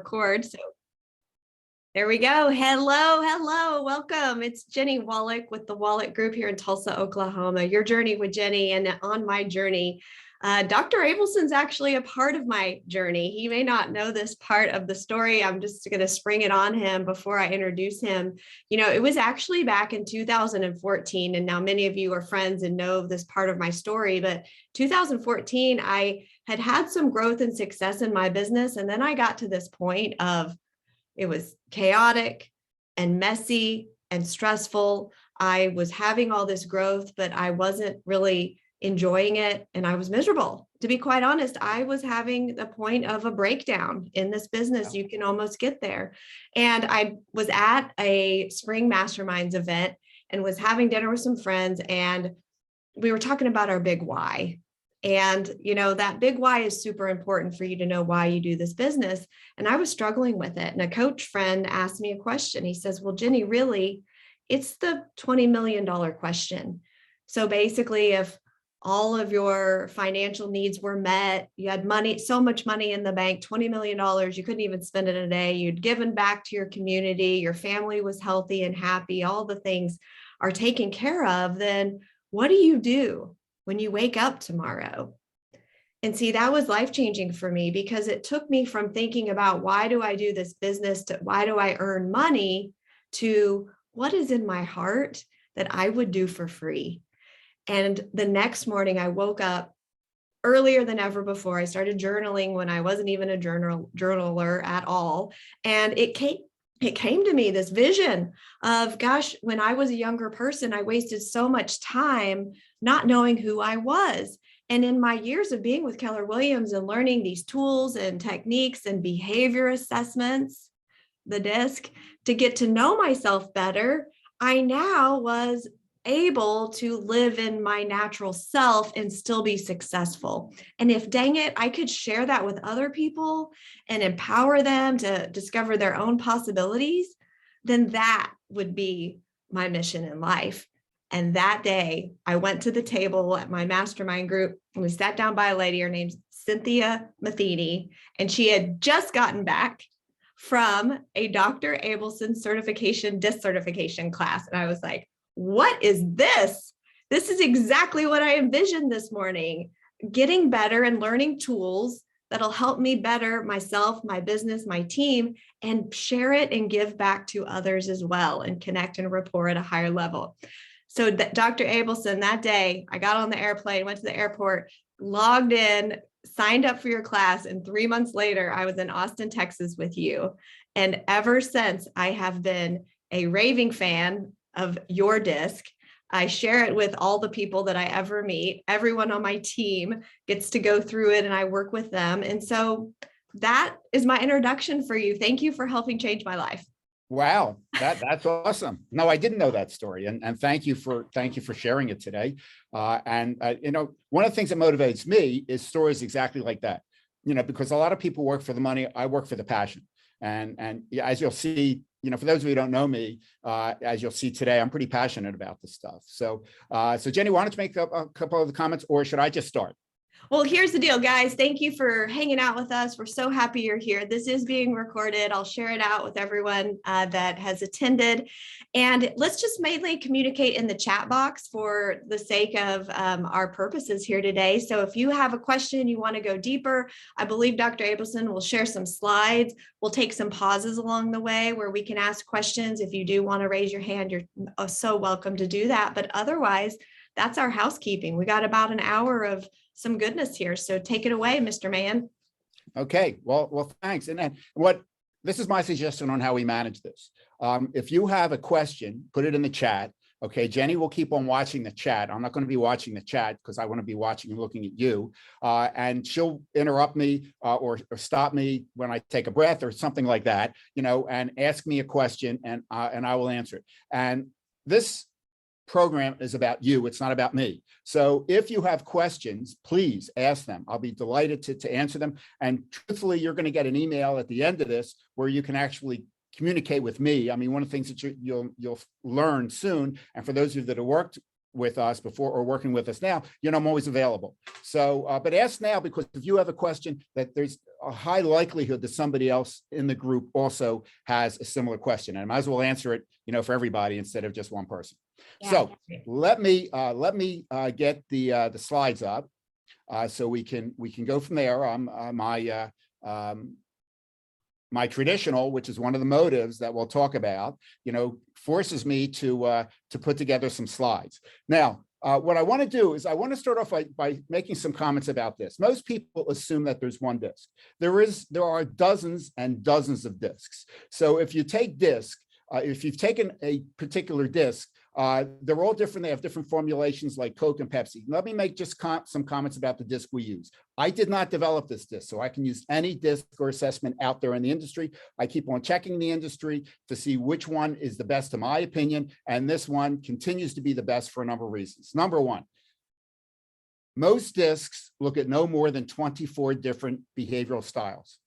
record. So there we go. Hello. Welcome. It's Jennie Wolek with the Wolek Group here in Tulsa, Oklahoma. Your journey with Jennie, and on my journey, Dr. Abelson's actually a part of my journey. He may not know this part of the story. I'm just going to spring it on him before I introduce him. You know, it was actually back in 2014, and now many of you are friends and know this part of my story, but 2014, I had some growth and success in my business. And then I got to this point of it was chaotic and messy and stressful. I was having all this growth, but I wasn't really enjoying it. And I was miserable. To be quite honest, I was having the point of a breakdown in this business. Wow. You can almost get there. And I was at a spring masterminds event and was having dinner with some friends. And we were talking about our big why. And, you know, that big why is super important for you to know why you do this business. And I was struggling with it. And a coach friend asked me a question. He says, well, Jennie, really, it's the $20 million question. So basically, if all of your financial needs were met, you had money, so much money in the bank, $20 million, you couldn't even spend it a day, you'd given back to your community, your family was healthy and happy, all the things are taken care of, then what do you do when you wake up tomorrow? And see, that was life-changing for me because it took me from thinking about why do I do this business to why do I earn money to what is in my heart that I would do for free. And the next morning I woke up earlier than ever before. I started journaling when I wasn't even a journaler at all. And it came to me, this vision of, gosh, when I was a younger person, I wasted so much time not knowing who I was. And in my years of being with Keller Williams and learning these tools and techniques and behavior assessments, the DISC, to get to know myself better, I now was able to live in my natural self and still be successful. And if, dang it, I could share that with other people and empower them to discover their own possibilities, then that would be my mission in life. And that day I went to the table at my mastermind group and we sat down by a lady, her name's Cynthia Matheny, and she had just gotten back from a Dr. Abelson certification, DISC certification class. And I was like, what is this? This is exactly what I envisioned this morning, getting better and learning tools that'll help me better myself, my business, my team, and share it and give back to others as well and connect and rapport at a higher level. So Dr. Abelson, that day, I got on the airplane, went to the airport, logged in, signed up for your class, and 3 months later, I was in Austin, Texas with you. And ever since, I have been a raving fan of your DISC. I share it with all the people that I ever meet. Everyone on my team gets to go through it and I work with them. And so that is my introduction for you. Thank you for helping change my life. Wow, that's awesome. No, I didn't know that story, and thank you for sharing it today. You know, one of the things that motivates me is stories exactly like that. You know, because a lot of people work for the money, I work for the passion, and as you'll see, you know, for those of you who don't know me, as you'll see today, I'm pretty passionate about this stuff. So, Jennie, why don't you make a couple of the comments, or should I just start? Well, here's the deal, guys. Thank you for hanging out with us. We're so happy you're here. This is being recorded. I'll share it out with everyone that has attended. And let's just mainly communicate in the chat box for the sake of our purposes here today. So if you have a question, you want to go deeper, I believe Dr. Abelson will share some slides. We'll take some pauses along the way where we can ask questions. If you do want to raise your hand, you're so welcome to do that. But otherwise, that's our housekeeping. We got about an hour of some goodness here. So take it away, Mr. Man. Okay, well, thanks. And then this is my suggestion on how we manage this. If you have a question, put it in the chat. Okay, Jennie will keep on watching the chat. I'm not going to be watching the chat because I want to be watching and looking at you. And she'll interrupt me or stop me when I take a breath or something like that, you know, and ask me a question and I will answer it. And this program is about you. It's not about me. So if you have questions, please ask them. I'll be delighted to answer them. And truthfully, you're going to get an email at the end of this where you can actually communicate with me. I mean, one of the things that you'll learn soon, and for those of you that have worked with us before or working with us now, you know, I'm always available. So, but ask now, because if you have a question that there's a high likelihood that somebody else in the group also has a similar question, and I might as well answer it, for everybody instead of just one person. Yeah. So let me get the slides up so we can go from there. My traditional, which is one of the motives that we'll talk about, forces me to put together some slides. Now, what I want to do is I want to start off by making some comments about this. Most people assume that there's one disc. There are dozens and dozens of discs. So if you take disc, if you've taken a particular disc, they're all different. They have different formulations like Coke and Pepsi. Let me make just some comments about the disc we use. I did not develop this disc, so I can use any disc or assessment out there in the industry. I keep on checking the industry to see which one is the best, in my opinion, and this one continues to be the best for a number of reasons. Number one, most discs look at no more than 24 different behavioral styles.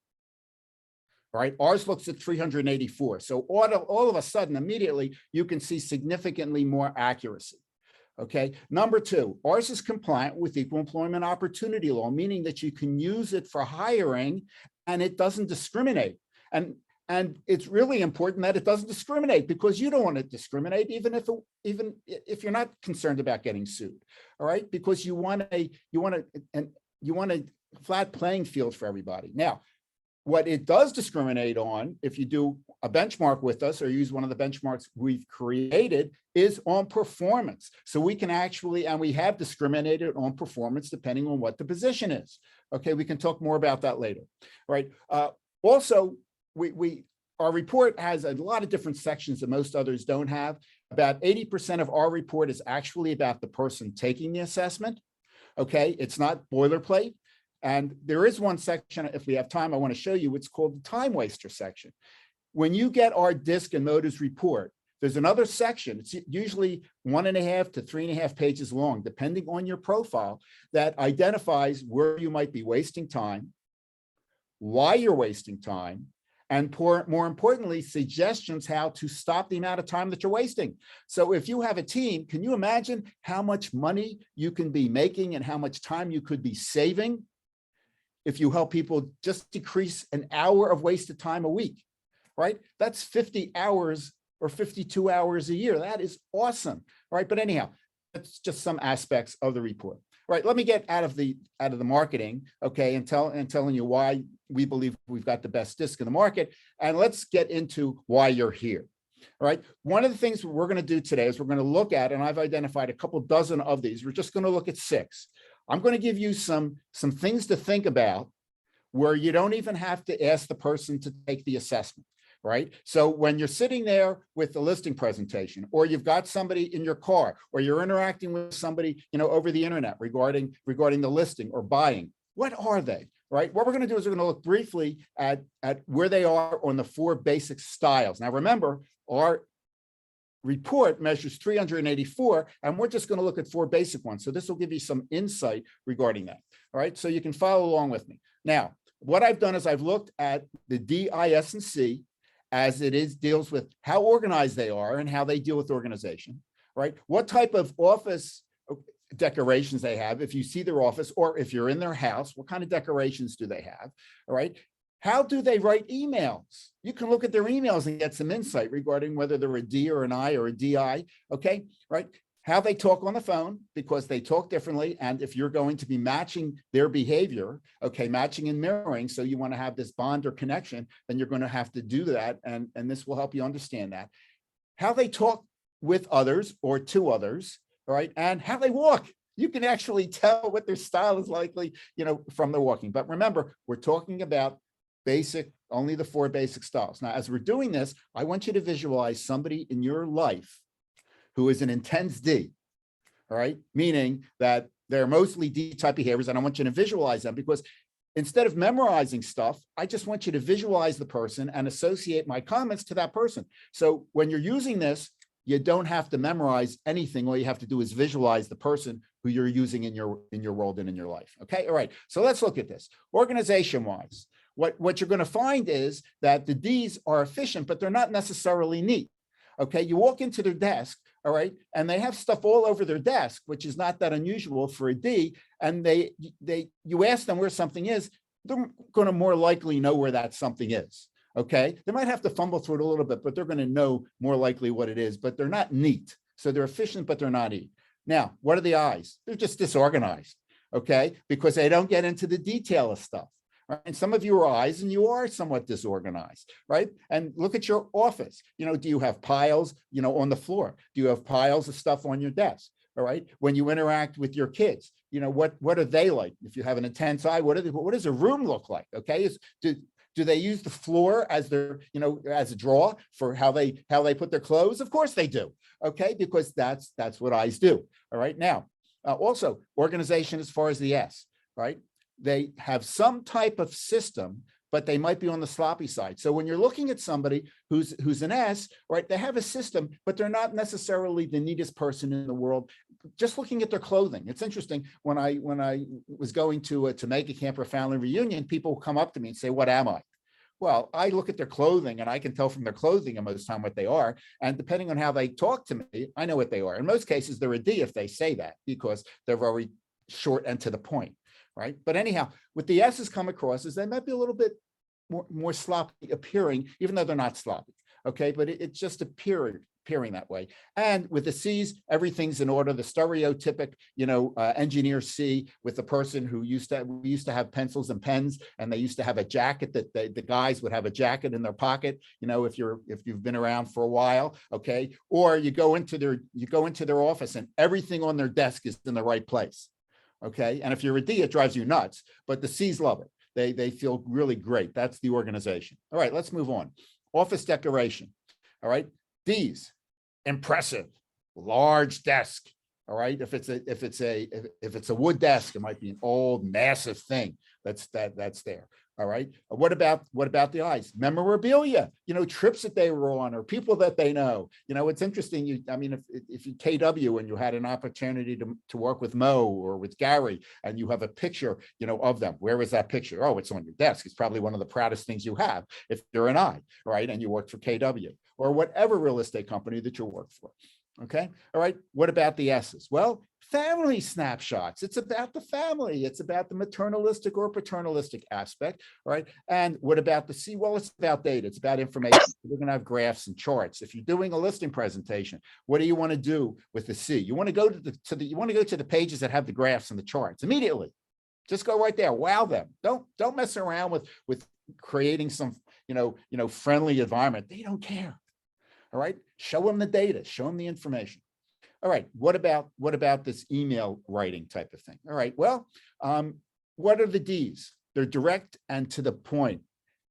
Right? Ours looks at 384. So all of a sudden, immediately, you can see significantly more accuracy. Okay. Number two, ours is compliant with equal employment opportunity law, meaning that you can use it for hiring and it doesn't discriminate. And it's really important that it doesn't discriminate, because you don't want to discriminate, even if you're not concerned about getting sued. All right, because you want a flat playing field for everybody. Now, what it does discriminate on, if you do a benchmark with us or use one of the benchmarks we've created, is on performance. So we can actually, and we have discriminated on performance depending on what the position is. Okay, we can talk more about that later. Right. Also, our report has a lot of different sections that most others don't have. About 80% of our report is actually about the person taking the assessment. Okay, it's not boilerplate. And there is one section, if we have time, I want to show you. It's called the time waster section. When you get our DISC and motives report, there's another section. It's usually 1.5 to 3.5 pages long, depending on your profile, that identifies where you might be wasting time, why you're wasting time, and more importantly, suggestions how to stop the amount of time that you're wasting. So if you have a team, can you imagine how much money you can be making and how much time you could be saving if you help people just decrease an hour of wasted time a week, right? That's 50 hours or 52 hours a year. That is awesome, right? But anyhow, that's just some aspects of the report. Right, let me get out of the marketing, okay, and telling you why we believe we've got the best disc in the market, and let's get into why you're here. All right, one of the things we're going to do today is we're going to look at, and I've identified a couple dozen of these. We're just going to look at 6. I'm going to give you some things to think about where you don't even have to ask the person to take the assessment. Right. So when you're sitting there with the listing presentation, or you've got somebody in your car, or you're interacting with somebody, over the internet regarding the listing or buying, what are they? Right. What we're going to do is we're going to look briefly at where they are on the 4 basic styles. Now, remember, our report measures 384, and we're just going to look at 4 basic ones. So this will give you some insight regarding that. All right. So you can follow along with me. Now, what I've done is I've looked at the D, I, S, and C, as it deals with how organized they are and how they deal with organization, right? What type of office decorations they have, if you see their office, or if you're in their house, what kind of decorations do they have, all right? How do they write emails? You can look at their emails and get some insight regarding whether they're a D or an I or a DI, okay, right? How they talk on the phone, because they talk differently. And if you're going to be matching their behavior, okay, matching and mirroring, so you want to have this bond or connection, then you're going to have to do that. And this will help you understand that. How they talk with others or to others, all right, and how they walk. You can actually tell what their style is likely, from their walking. But remember, we're talking about only the 4 basic styles. Now, as we're doing this, I want you to visualize somebody in your life who is an intense D, all right? Meaning that they're mostly D-type behaviors, and I want you to visualize them, because instead of memorizing stuff, I just want you to visualize the person and associate my comments to that person. So when you're using this, you don't have to memorize anything. All you have to do is visualize the person who you're using in your world and in your life, okay? All right, so let's look at this. Organization-wise, what you're gonna find is that the Ds are efficient, but they're not necessarily neat, okay? You walk into their desk, all right, and they have stuff all over their desk, which is not that unusual for a D, and you ask them where something is, they're going to more likely know where that something is. Okay, they might have to fumble through it a little bit, but they're going to know more likely what it is, but they're not neat. So they're efficient, but they're not neat. Now, what are the I's? They're just disorganized, okay, because they don't get into the detail of stuff. Right? And some of you are I's and you are somewhat disorganized, right? And look at your office. Do you have piles, on the floor? Do you have piles of stuff on your desk? All right. When you interact with your kids, what are they like? If you have an intense I, what does a room look like? Okay. Do they use the floor as their, as a drawer for how they put their clothes? Of course they do. Okay, because that's what I's do. All right. Now, also organization as far as the S, right? They have some type of system, but they might be on the sloppy side. So when you're looking at somebody who's an S, right, they have a system, but they're not necessarily the neatest person in the world. Just looking at their clothing. It's interesting. When I was going to make a camper family reunion, people come up to me and say, "What am I?" Well, I look at their clothing and I can tell from their clothing most of the time what they are. And depending on how they talk to me, I know what they are. In most cases, they're a D if they say that, because they're very short and to the point, right? But anyhow, what the S's come across is they might be a little bit more sloppy appearing, even though they're not sloppy, okay? But it's just appearing that way. And with the C's, everything's in order. The stereotypic, engineer C, with the person who used to have pencils and pens, and they used to have a jacket that the guys would have a jacket in their pocket. If you've been around for a while, okay. Or you go into their office and everything on their desk is in the right place, okay. And if you're a D, it drives you nuts. But the C's love it. They feel really great. That's the organization. All right, let's move on. Office decoration. All right, D's. Impressive, large desk. All right. If it's a wood desk, it might be an old, massive thing that's there. All right. What about the I's? Memorabilia, trips that they were on or people that they know. It's interesting. If you KW and you had an opportunity to work with Mo or with Gary and you have a picture, of them, where is that picture? Oh, it's on your desk. It's probably one of the proudest things you have if you're an I, right? And you work for KW or whatever real estate company that you work for. Okay. All right. What about the S's? Well, family snapshots. It's about the family. It's about the maternalistic or paternalistic aspect. All right. And what about the C? Well, it's about data. It's about information. We're going to have graphs and charts. If you're doing a listing presentation, what do you want to do with the C? You want to go to the pages that have the graphs and the charts immediately. Just go right there. Wow them. Don't mess around with creating some, friendly environment. They don't care. All right. Show them the data, show them the information. All right. What about this email writing type of thing? All right. Well, what are the D's? They're direct and to the point.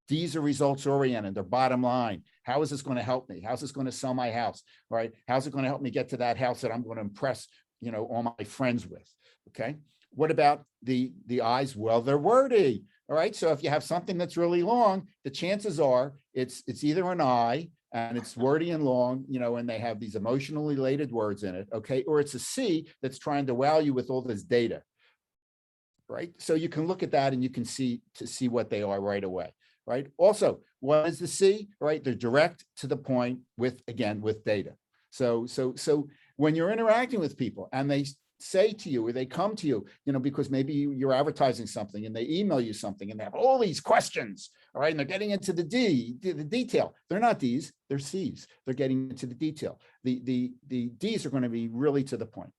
D's are results oriented. They're bottom line. How is this going to help me? How's this going to sell my house? All right. How's it going to help me get to that house that I'm going to impress, all my friends with? Okay. What about the I's? Well, they're wordy. All right. So if you have something that's really long, the chances are it's either an I, and it's wordy and long, and they have these emotionally related words in it, okay? Or it's a C that's trying to wow you with all this data, right? So you can look at that and you can see what they are right away, right? Also, what is the C, right? They're direct to the point with data. So when you're interacting with people and they say to you or they come to you, because maybe you're advertising something and they email you something and they have all these questions, all right, and they're getting into the detail. They're not D's, they're C's. They're getting into the detail. The D's are going to be really to the point.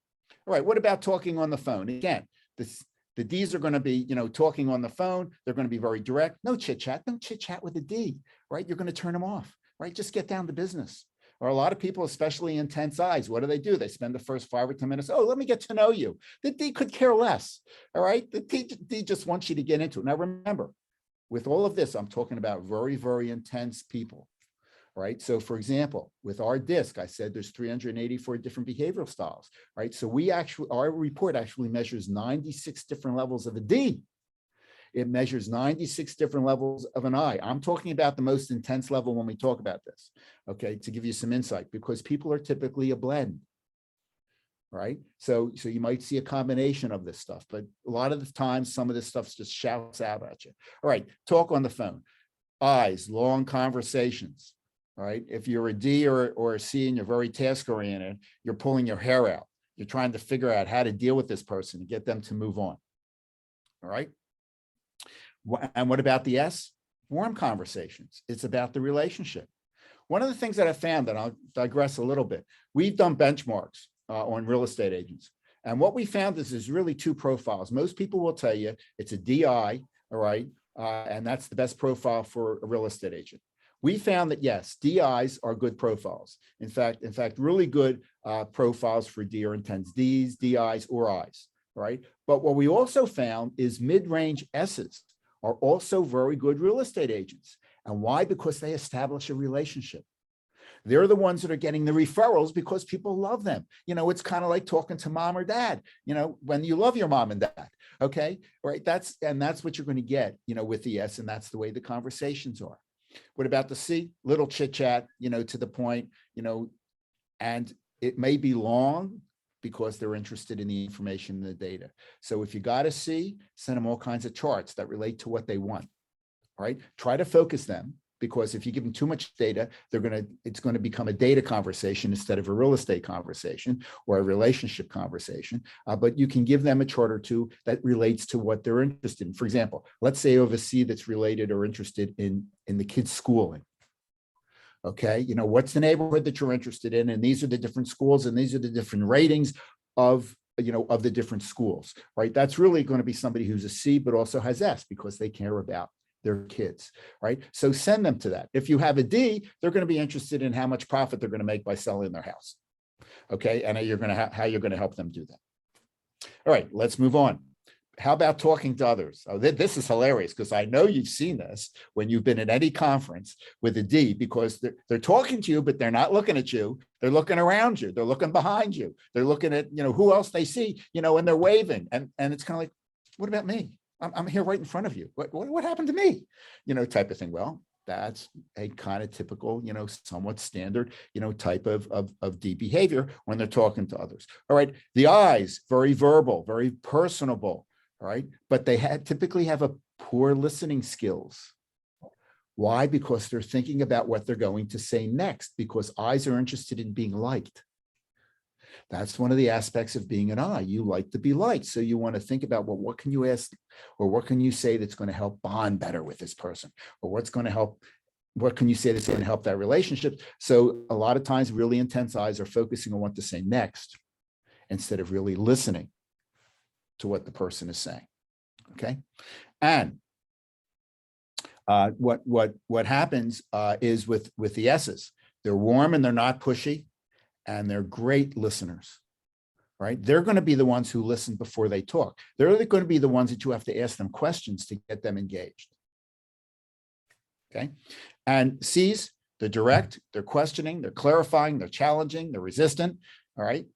All right, what about talking on the phone? Again, the D's are going to be, talking on the phone. They're going to be very direct. No chit chat. Don't chit chat with a D, right? You're going to turn them off, right? Just get down to business. Or a lot of people, especially intense I's, what do? They spend the first 5 or 10 minutes. Oh, let me get to know you. The D could care less. All right. The D just wants you to get into it. Now, remember, with all of this, I'm talking about very, very intense people. Right. So, for example, with our DISC, I said there's 384 different behavioral styles. Right. So our report actually measures 96 different levels of a D. It measures 96 different levels of an I. I'm talking about the most intense level when we talk about this, okay, to give you some insight, because people are typically a blend, right? So you might see a combination of this stuff, but a lot of the times, some of this stuff just shouts out at you. All right, talk on the phone. I's, long conversations, all right? If you're a D or a C and you're very task-oriented, you're pulling your hair out. You're trying to figure out how to deal with this person and get them to move on, all right? And what about the S? Warm conversations. It's about the relationship. One of the things that I found, that I'll digress a little bit, we've done benchmarks on real estate agents. And what we found is there's really two profiles. Most people will tell you it's a DI, all right? And that's the best profile for a real estate agent. We found that yes, DIs are good profiles. In fact, really good profiles for D are intense Ds, DIs, or Is, right? But what we also found is mid-range S's are also very good real estate agents. And why? Because they establish a relationship. They're the ones that are getting the referrals because people love them. It's kind of like talking to mom or dad, when you love your mom and dad. Okay. Right. That's what you're going to get, with the S, and that's the way the conversations are. What about the C? Little chit chat, to the point, and it may be long because they're interested in the information and the data. So if you got a C, send them all kinds of charts that relate to what they want. All right. Try to focus them, because if you give them too much data, it's going to become a data conversation instead of a real estate conversation or a relationship conversation. But you can give them a chart or two that relates to what they're interested in. For example, let's say you have a C that's related or interested in the kids' schooling. Okay, what's the neighborhood that you're interested in? And these are the different schools, and these are the different ratings of the different schools, right? That's really going to be somebody who's a C, but also has S, because they care about their kids, right? So send them to that. If you have a D, they're going to be interested in how much profit they're going to make by selling their house. Okay, and how you're going to help them do that. All right, let's move on. How about talking to others? Oh, this is hilarious, because I know you've seen this when you've been at any conference with a D, because they're talking to you, but they're not looking at you. They're looking around you. They're looking behind you. They're looking at, who else they see, and they're waving. And it's kind of like, what about me? I'm here right in front of you. What happened to me? Type of thing. Well, that's a kind of typical, somewhat standard, type of D behavior when they're talking to others. All right. The I's, very verbal, very personable. All right. But they typically have a poor listening skills. Why? Because they're thinking about what they're going to say next, because I's are interested in being liked. That's one of the aspects of being an I. You like to be liked. So you want to think about, well, what can you ask, or what can you say that's going to help bond better with this person? Or what can you say that's going to help that relationship? So a lot of times really intense I's are focusing on what to say next instead of really listening to what the person is saying. Okay. And what happens is with the S's, they're warm and they're not pushy. And they're great listeners, right? They're going to be the ones who listen before they talk. They're going to be the ones that you have to ask them questions to get them engaged. Okay. And C's, they're direct, they're questioning, they're clarifying, they're challenging, they're resistant. All right.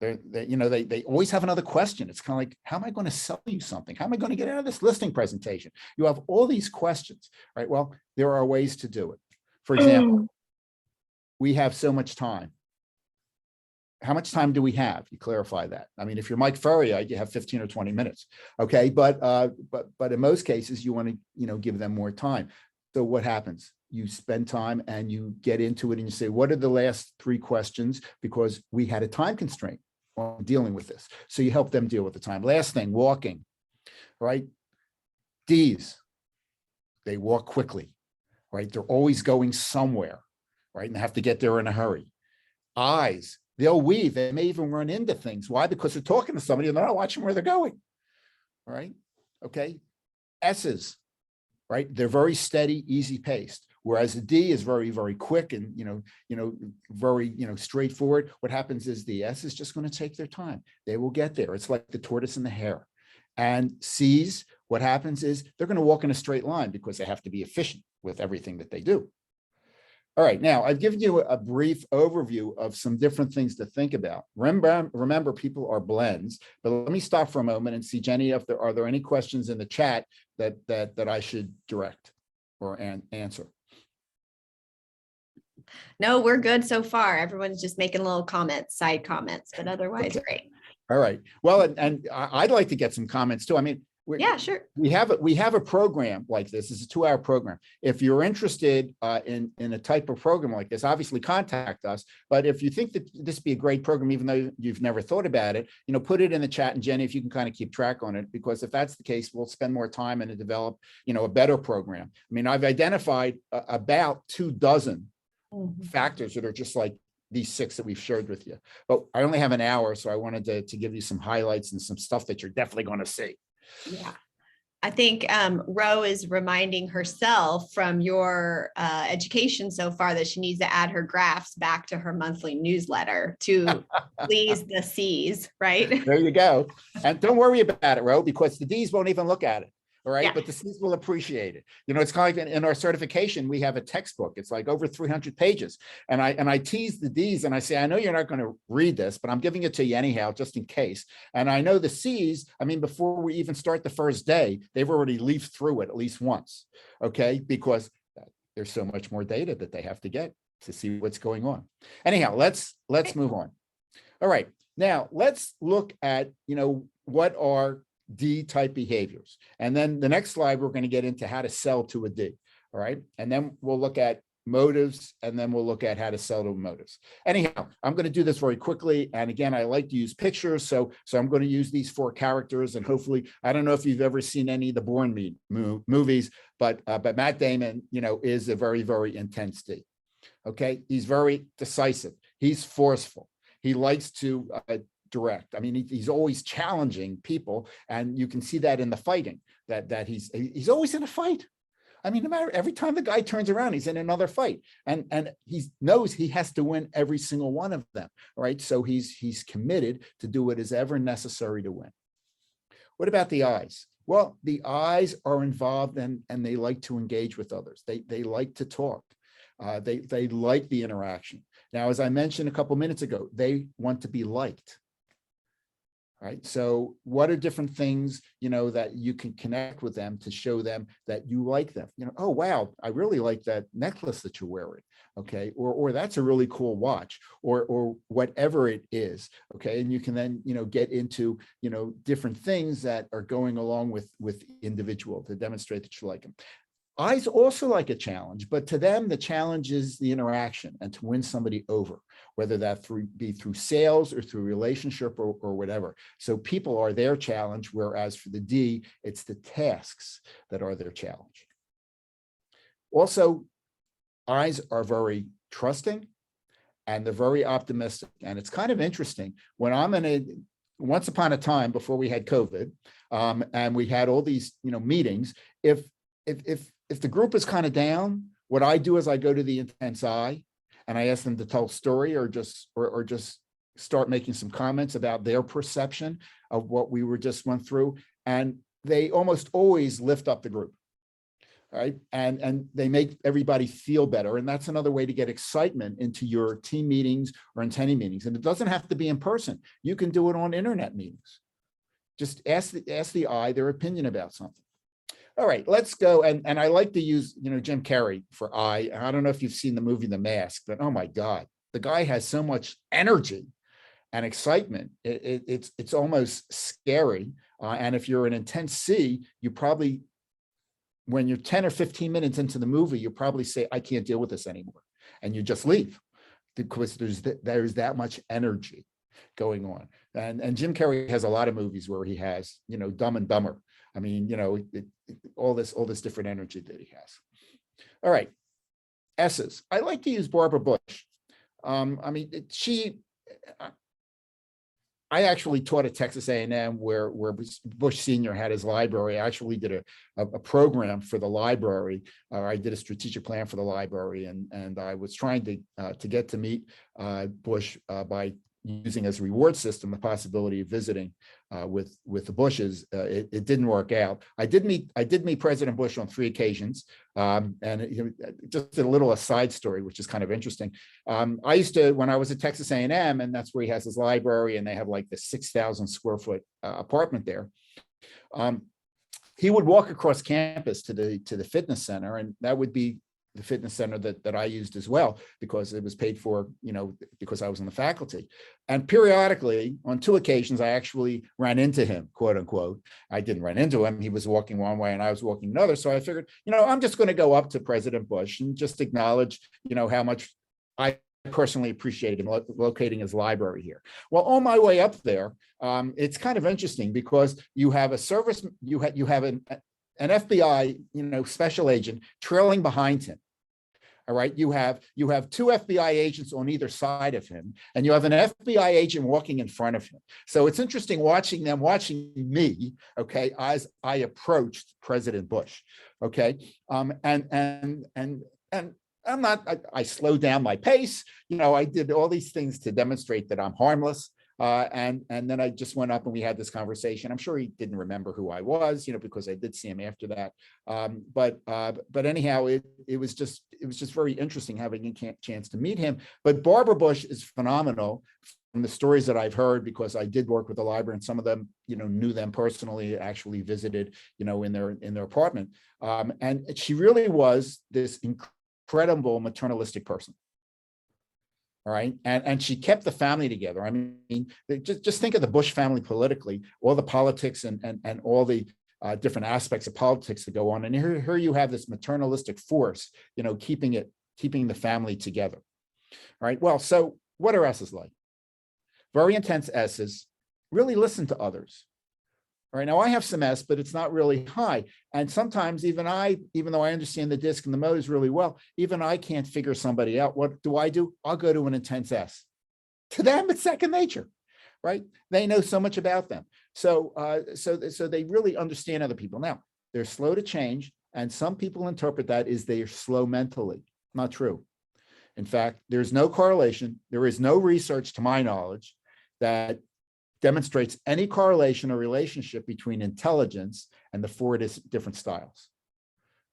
They always have another question. It's kind of like, how am I going to sell you something? How am I going to get out of this listing presentation? You have all these questions, right? Well, there are ways to do it. For example, we have so much time. How much time do we have? You clarify that. I mean, if you're Mike Ferrier, you have 15 or 20 minutes. Okay. But in most cases, you want to, give them more time. So what happens? You spend time and you get into it and you say, what are the last 3 questions? Because we had a time constraint on dealing with this. So you help them deal with the time. Last thing, walking, right? D's, they walk quickly, right? They're always going somewhere. Right, and they have to get there in a hurry. I's, they'll weave. They may even run into things. Why? Because they're talking to somebody and they're not watching where they're going. All right. Okay. S's, right? They're very steady, easy paced. Whereas a D is very, very quick and very straightforward. What happens is the S is just going to take their time. They will get there. It's like the tortoise and the hare. And C's, what happens is they're going to walk in a straight line because they have to be efficient with everything that they do. All right, now I've given you a brief overview of some different things to think about. Remember, people are blends, but let me stop for a moment and see, Jenny, if are there any questions in the chat that I should direct or answer? No, we're good so far. Everyone's just making little comments, side comments, but otherwise, okay. Great. All right. Well, and I'd like to get some comments too. I mean, Yeah, sure. We have a program like this. It's a 2-hour program. If you're interested in a type of program like this, obviously contact us. But if you think that this would be a great program, even though you've never thought about it, put it in the chat. And Jenny, if you can kind of keep track on it, because if that's the case, we'll spend more time and develop, a better program. I mean, I've identified about 24 factors that are just like these 6 that we've shared with you. But I only have an hour, so I wanted to give you some highlights and some stuff that you're definitely going to see. Yeah. I think Ro is reminding herself from your education so far that she needs to add her graphs back to her monthly newsletter to please the C's, right? There you go. And don't worry about it, Ro, because the D's won't even look at it. All right. Yeah. But the C's will appreciate it. It's kind of like in our certification, we have a textbook. It's like over 300 pages. And I tease the D's and I say, I know you're not going to read this, but I'm giving it to you anyhow, just in case. And I know the C's, I mean, before we even start the first day, they've already leafed through it at least once. Okay. Because there's so much more data that they have to get to see what's going on. Anyhow, let's move on. All right. Now let's look at, what are D-type behaviors. And then the next slide, we're going to get into how to sell to a D. All right. And then we'll look at motives, and then we'll look at how to sell to motives. Anyhow, I'm going to do this very quickly. And again, I like to use pictures. So I'm going to use these 4 characters, and hopefully, I don't know if you've ever seen any of the Bourne movies, but Matt Damon, is a very, very intense D. Okay. He's very decisive. He's forceful. He likes to direct. I mean, he's always challenging people, and you can see that in the fighting. That he's always in a fight. I mean, no matter, every time the guy turns around, he's in another fight, and he knows he has to win every single one of them. Right, so he's committed to do what is ever necessary to win. What about the eyes? Well, the eyes are involved, and they like to engage with others. They like to talk. They like the interaction. Now, as I mentioned a couple minutes ago, they want to be liked. Right. So what are different things, that you can connect with them to show them that you like them? Oh, wow, I really like that necklace that you're wearing. Okay. Or that's a really cool watch, or whatever it is. Okay. And you can then, get into, different things that are going along with individual to demonstrate that you like them. Eyes also like a challenge, but to them, the challenge is the interaction and to win somebody over, whether that be through sales or through relationship or whatever. So people are their challenge, whereas for the D, it's the tasks that are their challenge. Also, eyes are very trusting, and they're very optimistic. And it's kind of interesting when I'm once upon a time before we had COVID, and we had all these, meetings, if the group is kind of down, what I do is I go to the intense eye and I ask them to tell a story or just start making some comments about their perception of what we just went through. And they almost always lift up the group. Right. And they make everybody feel better. And that's another way to get excitement into your team meetings or in any meetings. And it doesn't have to be in person. You can do it on internet meetings. Just ask the eye their opinion about something. All right, let's go. And I like to use, Jim Carrey for I. I don't know if you've seen the movie The Mask, but oh my God, the guy has so much energy and excitement. It's almost scary. And if you're an intense C, you probably, when you're 10 or 15 minutes into the movie, you probably say, I can't deal with this anymore. And you just leave because there's that much energy going on. And Jim Carrey has a lot of movies where he has, Dumb and Dumber. I mean, all this different energy that he has. All right, S's. I like to use Barbara Bush. I mean, I actually taught at Texas A&M where Bush Senior had his library. I actually did a program for the library. I did a strategic plan for the library, and I was trying to get to meet Bush by using as a reward system the possibility of visiting with the Bushes. It didn't work out. I did meet President Bush on 3 occasions, and just a little aside story, which is kind of interesting. I used to, when I was at Texas A&M, and that's where he has his library, and they have like the 6,000 square foot apartment there. He would walk across campus to the fitness center, and that would be the fitness center that I used as well, because it was paid for, because I was in the faculty. And periodically, on 2 occasions, I actually ran into him, quote unquote. I didn't run into him. He was walking one way and I was walking another. So I figured, I'm just going to go up to President Bush and just acknowledge, how much I personally appreciated him locating his library here. Well, on my way up there, it's kind of interesting because you have a service, you have an FBI, special agent trailing behind him. All right, you have 2 FBI agents on either side of him, and you have an FBI agent walking in front of him. So it's interesting watching me, okay, as I approached President Bush, okay, and I'm not. I slowed down my pace. I did all these things to demonstrate that I'm harmless. And then I just went up and we had this conversation. I'm sure he didn't remember who I was, because I did see him after that. But anyhow, it was just very interesting having a chance to meet him. But Barbara Bush is phenomenal from the stories that I've heard, because I did work with the library and some of them, knew them personally, actually visited, in their apartment. And she really was this incredible maternalistic person. All right. And she kept the family together. I mean, just think of the Bush family politically, all the politics and all the different aspects of politics that go on. And here you have this maternalistic force, keeping the family together. All right. Well, so what are S's like? Very intense S's, really listen to others. All right, now I have some S, but it's not really high. And sometimes even though I understand the disc and the modes really well, even I can't figure somebody out. What do? I'll go to an intense S. To them, it's second nature, right? They know so much about them. So they really understand other people. Now, they're slow to change, and some people interpret that as they're slow mentally. Not true. In fact, there's no correlation. There is no research, to my knowledge, that demonstrates any correlation or relationship between intelligence and the 4 different styles.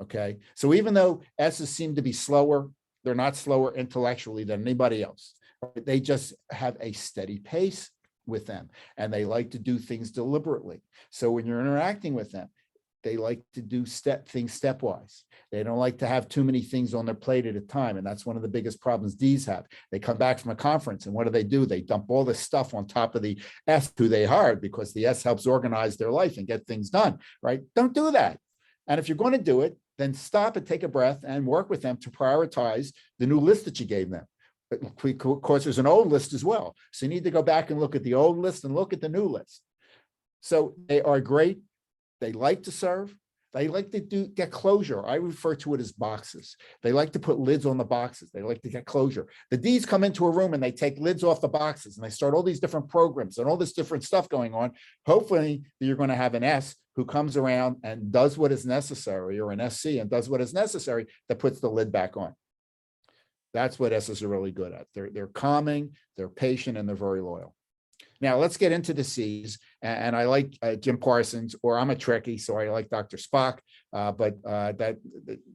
Okay, so even though S's seem to be slower, they're not slower intellectually than anybody else. They just have a steady pace with them, and they like to do things deliberately. So when you're interacting with them, they like to do things stepwise. They don't like to have too many things on their plate at a time. And that's one of the biggest problems D's have. They come back from a conference, and what do? They dump all this stuff on top of the S who they hired, because the S helps organize their life and get things done, right? Don't do that. And if you're going to do it, then stop and take a breath and work with them to prioritize the new list that you gave them. Of course, there's an old list as well. So you need to go back and look at the old list and look at the new list. So they are great. They like to serve. They like to get closure. I refer to it as boxes. They like to put lids on the boxes. They like to get closure. The D's come into a room and they take lids off the boxes and they start all these different programs and all this different stuff going on. Hopefully you're going to have an S who comes around and does what is necessary, or an SC and does what is necessary, that puts the lid back on. That's what S's are really good at. They're calming, they're patient, and they're very loyal. Now let's get into the C's, and I like Jim Parsons, or I'm a Trekkie, so I like Dr. Spock, but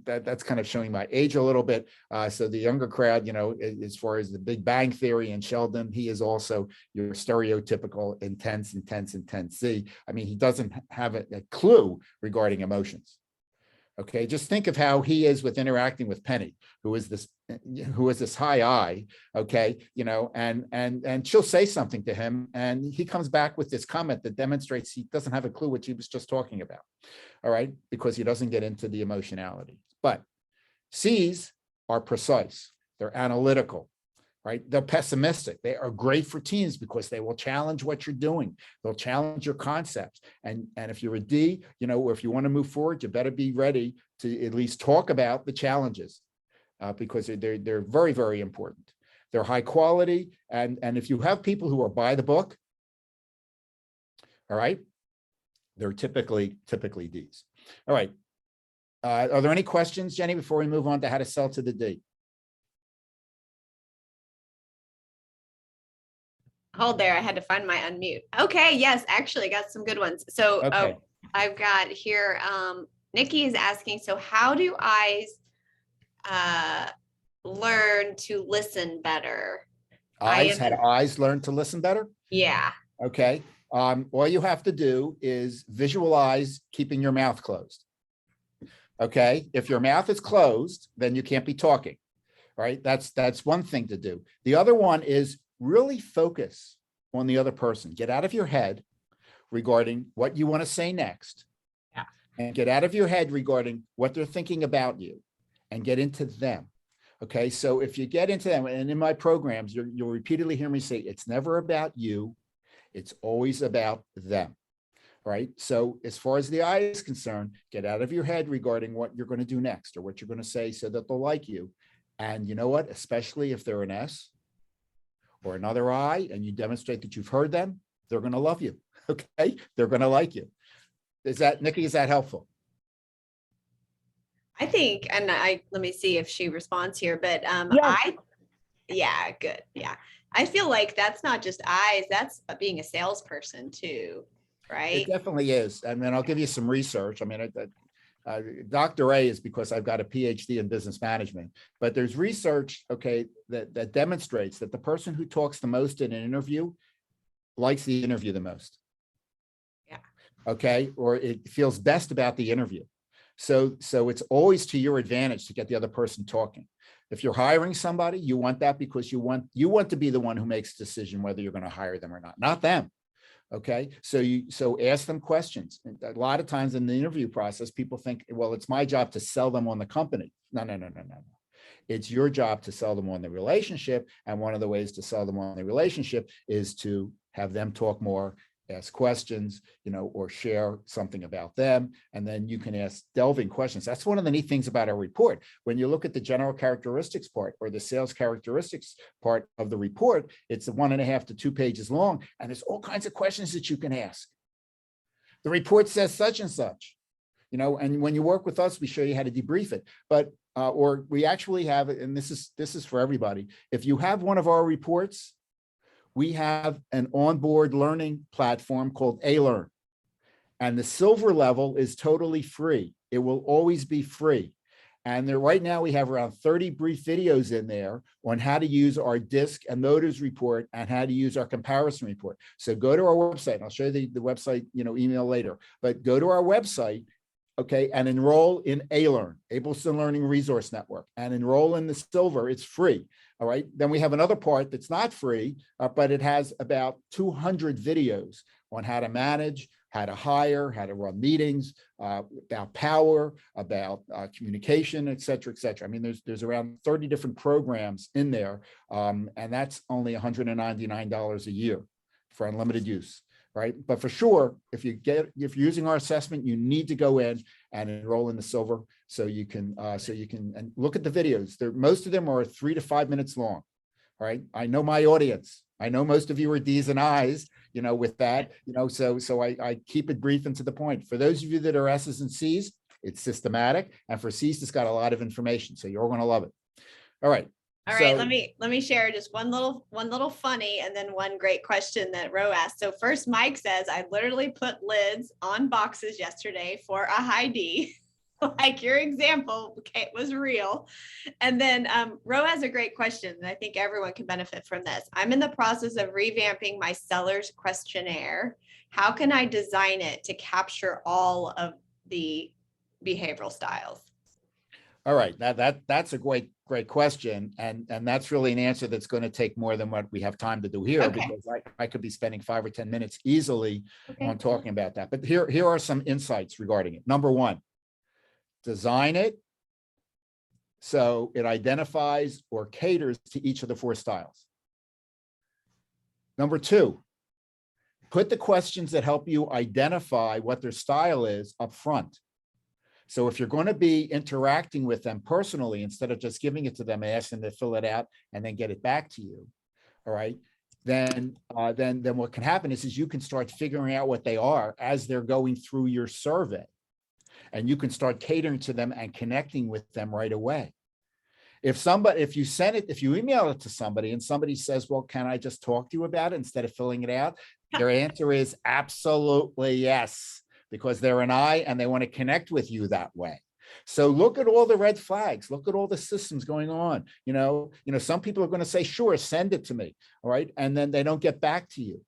that's kind of showing my age a little bit. So the younger crowd, as far as the Big Bang Theory and Sheldon, he is also your stereotypical intense C. I mean, he doesn't have a clue regarding emotions. Okay, just think of how he is with interacting with Penny, who is this high I, okay, and she'll say something to him, and he comes back with this comment that demonstrates he doesn't have a clue what she was just talking about, all right, because he doesn't get into the emotionality. But C's are precise, they're analytical, right? They're pessimistic. They are great for teams because they will challenge what you're doing. They'll challenge your concepts. And if you're a D, or if you want to move forward, you better be ready to at least talk about the challenges because they're very, very important. They're high quality. And if you have people who are by the book, all right, they're typically Ds. All right. Are there any questions, Jenny, before we move on to how to sell to the D? Hold there. I had to find my unmute. Okay. Yes, actually got some good ones. So Okay. I've got here, Nikki is asking, so how do I's learn to listen better? How do I's learn to listen better? Yeah. Okay. All you have to do is visualize keeping your mouth closed. Okay. If your mouth is closed, then you can't be talking, right? That's one thing to do. The other one is really focus on the other person. Get out of your head regarding what you want to say next. Yeah. And get out of your head regarding what they're thinking about you and get into them. Okay. So if you get into them, and in my programs, you'll repeatedly hear me say, it's never about you. It's always about them. Right. So as far as the I is concerned, get out of your head regarding what you're going to do next or what you're going to say so that they'll like you. And you know what? Especially if they're an S or another I, and you demonstrate that you've heard them, they're going to love you. Okay. They're going to like you. Nikki, is that helpful? I think, and let me see if she responds here, but Yes. yeah, good. Yeah. I feel like that's not just eyes, that's being a salesperson too, right? It definitely is. I mean, I'll give you some research. I mean, doctorate is because I've got a PhD in business management, but there's research, okay, that demonstrates that the person who talks the most in an interview likes the interview the most. Yeah. Okay. Or it feels best about the interview. So it's always to your advantage to get the other person talking. If you're hiring somebody, you want that because you want to be the one who makes the decision whether you're going to hire them or not them. Okay. So ask them questions. A lot of times in the interview process, people think, well, it's my job to sell them on the company. No. It's your job to sell them on the relationship. And one of the ways to sell them on the relationship is to have them talk more, ask questions, or share something about them. And then you can ask delving questions. That's one of the neat things about our report. When you look at the general characteristics part or the sales characteristics part of the report, it's 1.5 to 2 pages long. And there's all kinds of questions that you can ask. The report says such and such, and when you work with us, we show you how to debrief it. But or we actually have, and this is for everybody. If you have one of our reports, we have an onboard learning platform called A-Learn. And the silver level is totally free. It will always be free. And there right now we have around 30 brief videos in there on how to use our DISC and Motives report and how to use our comparison report. So go to our website, and I'll show you the website, email later, but go to our website, okay, and enroll in A-Learn, Abelson Learning Resource Network, and enroll in the silver. It's free. All right. Then we have another part that's not free, but it has about 200 videos on how to manage, how to hire, how to run meetings, about power, about communication, et cetera, et cetera. I mean, there's around 30 different programs in there, and that's only $199 a year for unlimited use. Right. But for sure, if you're using our assessment, you need to go in and enroll in the silver so you can and look at the videos. Most of them are 3 to 5 minutes long. Right. I know my audience. I know most of you are D's and I's, with that, so I keep it brief and to the point. For those of you that are S's and C's, it's systematic. And for C's, it's got a lot of information. So you're going to love it. All right. All right, let me share just one little funny and then one great question that Ro asked. So first, Mike says, I literally put lids on boxes yesterday for a high D. Like your example, okay, it was real. And then Ro has a great question, and I think everyone can benefit from this. I'm in the process of revamping my seller's questionnaire. How can I design it to capture all of the behavioral styles? All right, that's a great question, and that's really an answer that's going to take more than what we have time to do here, Okay. because I could be spending 5 or 10 minutes easily Okay. on talking about that. But here are some insights regarding it. Number one, design it so it identifies or caters to each of the 4 styles. Number two, put the questions that help you identify what their style is up front. So if you're going to be interacting with them personally, instead of just giving it to them and asking them to fill it out and then get it back to you, all right, then what can happen is you can start figuring out what they are as they're going through your survey. And you can start catering to them and connecting with them right away. If you email it to somebody and somebody says, well, can I just talk to you about it instead of filling it out? Their answer is absolutely yes, because they're an I and they want to connect with you that way. So look at all the red flags. Look at all the systems going on. Some people are going to say, sure, send it to me. All right. And then they don't get back to you.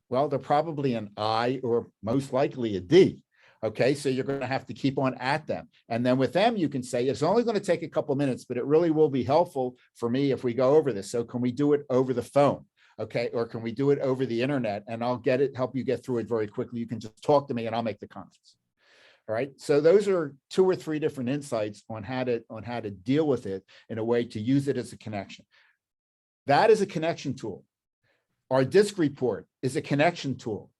Well, they're probably an I or most likely a D. Okay, so you're going to have to keep on at them. And then with them, you can say, it's only going to take a couple minutes, but it really will be helpful for me if we go over this. So can we do it over the phone? Okay, or can we do it over the internet? And I'll help you get through it very quickly. You can just talk to me and I'll make the comments. All right, so those are 2 or 3 different insights on how to deal with it in a way to use it as a connection. That is a connection tool. Our disc report is a connection tool.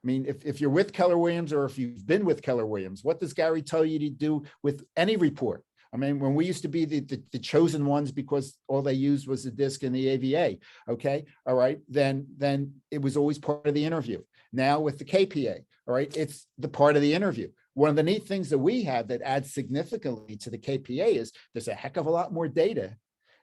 I mean, if you're with Keller Williams or if you've been with Keller Williams, what does Gary tell you to do with any report? I mean, when we used to be the chosen ones because all they used was the disc and the AVA, okay, all right, then it was always part of the interview. Now with the KPA, all right, it's the part of the interview. One of the neat things that we have that adds significantly to the KPA is there's a heck of a lot more data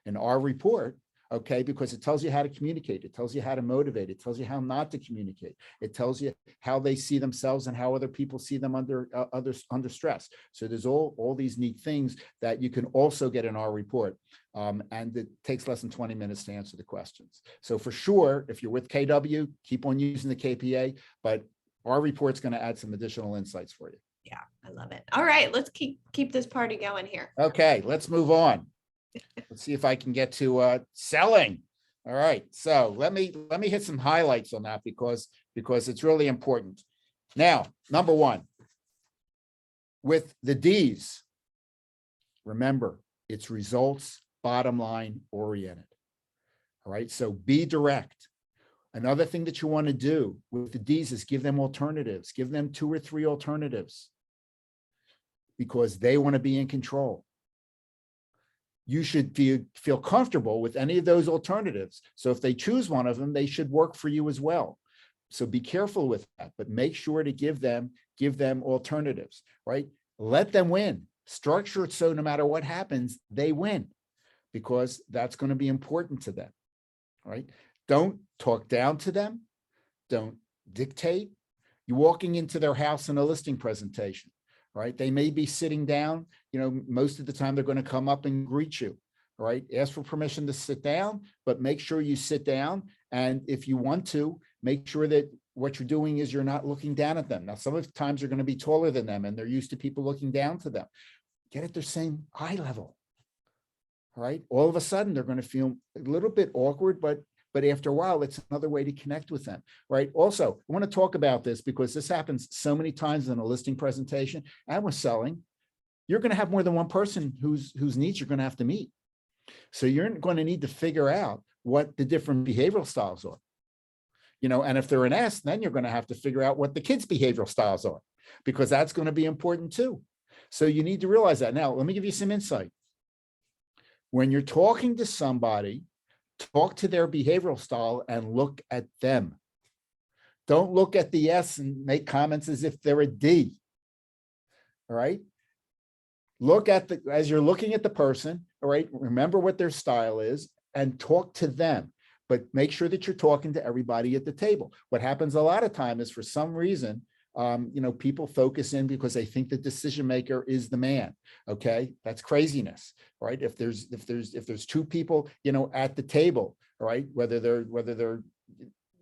in our report, okay, because it tells you how to communicate. It tells you how to motivate. It tells you how not to communicate. It tells you how they see themselves and how other people see them under stress. So there's all these neat things that you can also get in our report. And it takes less than 20 minutes to answer the questions. So for sure, if you're with KW, keep on using the KPA, but our report's going to add some additional insights for you. Yeah, I love it. All right, let's keep this party going here. Okay, let's move on. Let's see if I can get to selling. All right, so let me hit some highlights on that because it's really important. Now, number 1, with the D's, remember it's results, bottom line oriented. All right, so be direct. Another thing that you want to do with the D's is give them alternatives. Give them 2 or 3 alternatives because they want to be in control. You should feel comfortable with any of those alternatives. So if they choose one of them, they should work for you as well. So be careful with that, but make sure to give them alternatives, right? Let them win. Structure it so no matter what happens, they win because that's going to be important to them, right? Don't talk down to them. Don't dictate. You're walking into their house in a listing presentation, right? They may be sitting down, most of the time they're going to come up and greet you, right? Ask for permission to sit down, but make sure you sit down. And if you want to, make sure that what you're doing is you're not looking down at them. Now, some of the times you're going to be taller than them and they're used to people looking down to them. Get at their same eye level, all right? All of a sudden, they're going to feel a little bit awkward, but after a while, it's another way to connect with them, right? Also, I want to talk about this because this happens so many times in a listing presentation and with selling. You're going to have more than one person whose needs you're going to have to meet. So you're going to need to figure out what the different behavioral styles are. And if they're an S, then you're going to have to figure out what the kids' behavioral styles are, because that's going to be important too. So you need to realize that. Now, let me give you some insight. When you're talking to somebody, talk to their behavioral style and look at them. Don't look at the S and make comments as if they're a D. All right. As you're looking at the person, all right, remember what their style is and talk to them, but make sure that you're talking to everybody at the table. What happens a lot of time is for some reason, people focus in because they think the decision maker is the man. Okay, that's craziness, right? If there's 2 people, at the table, all right, whether they're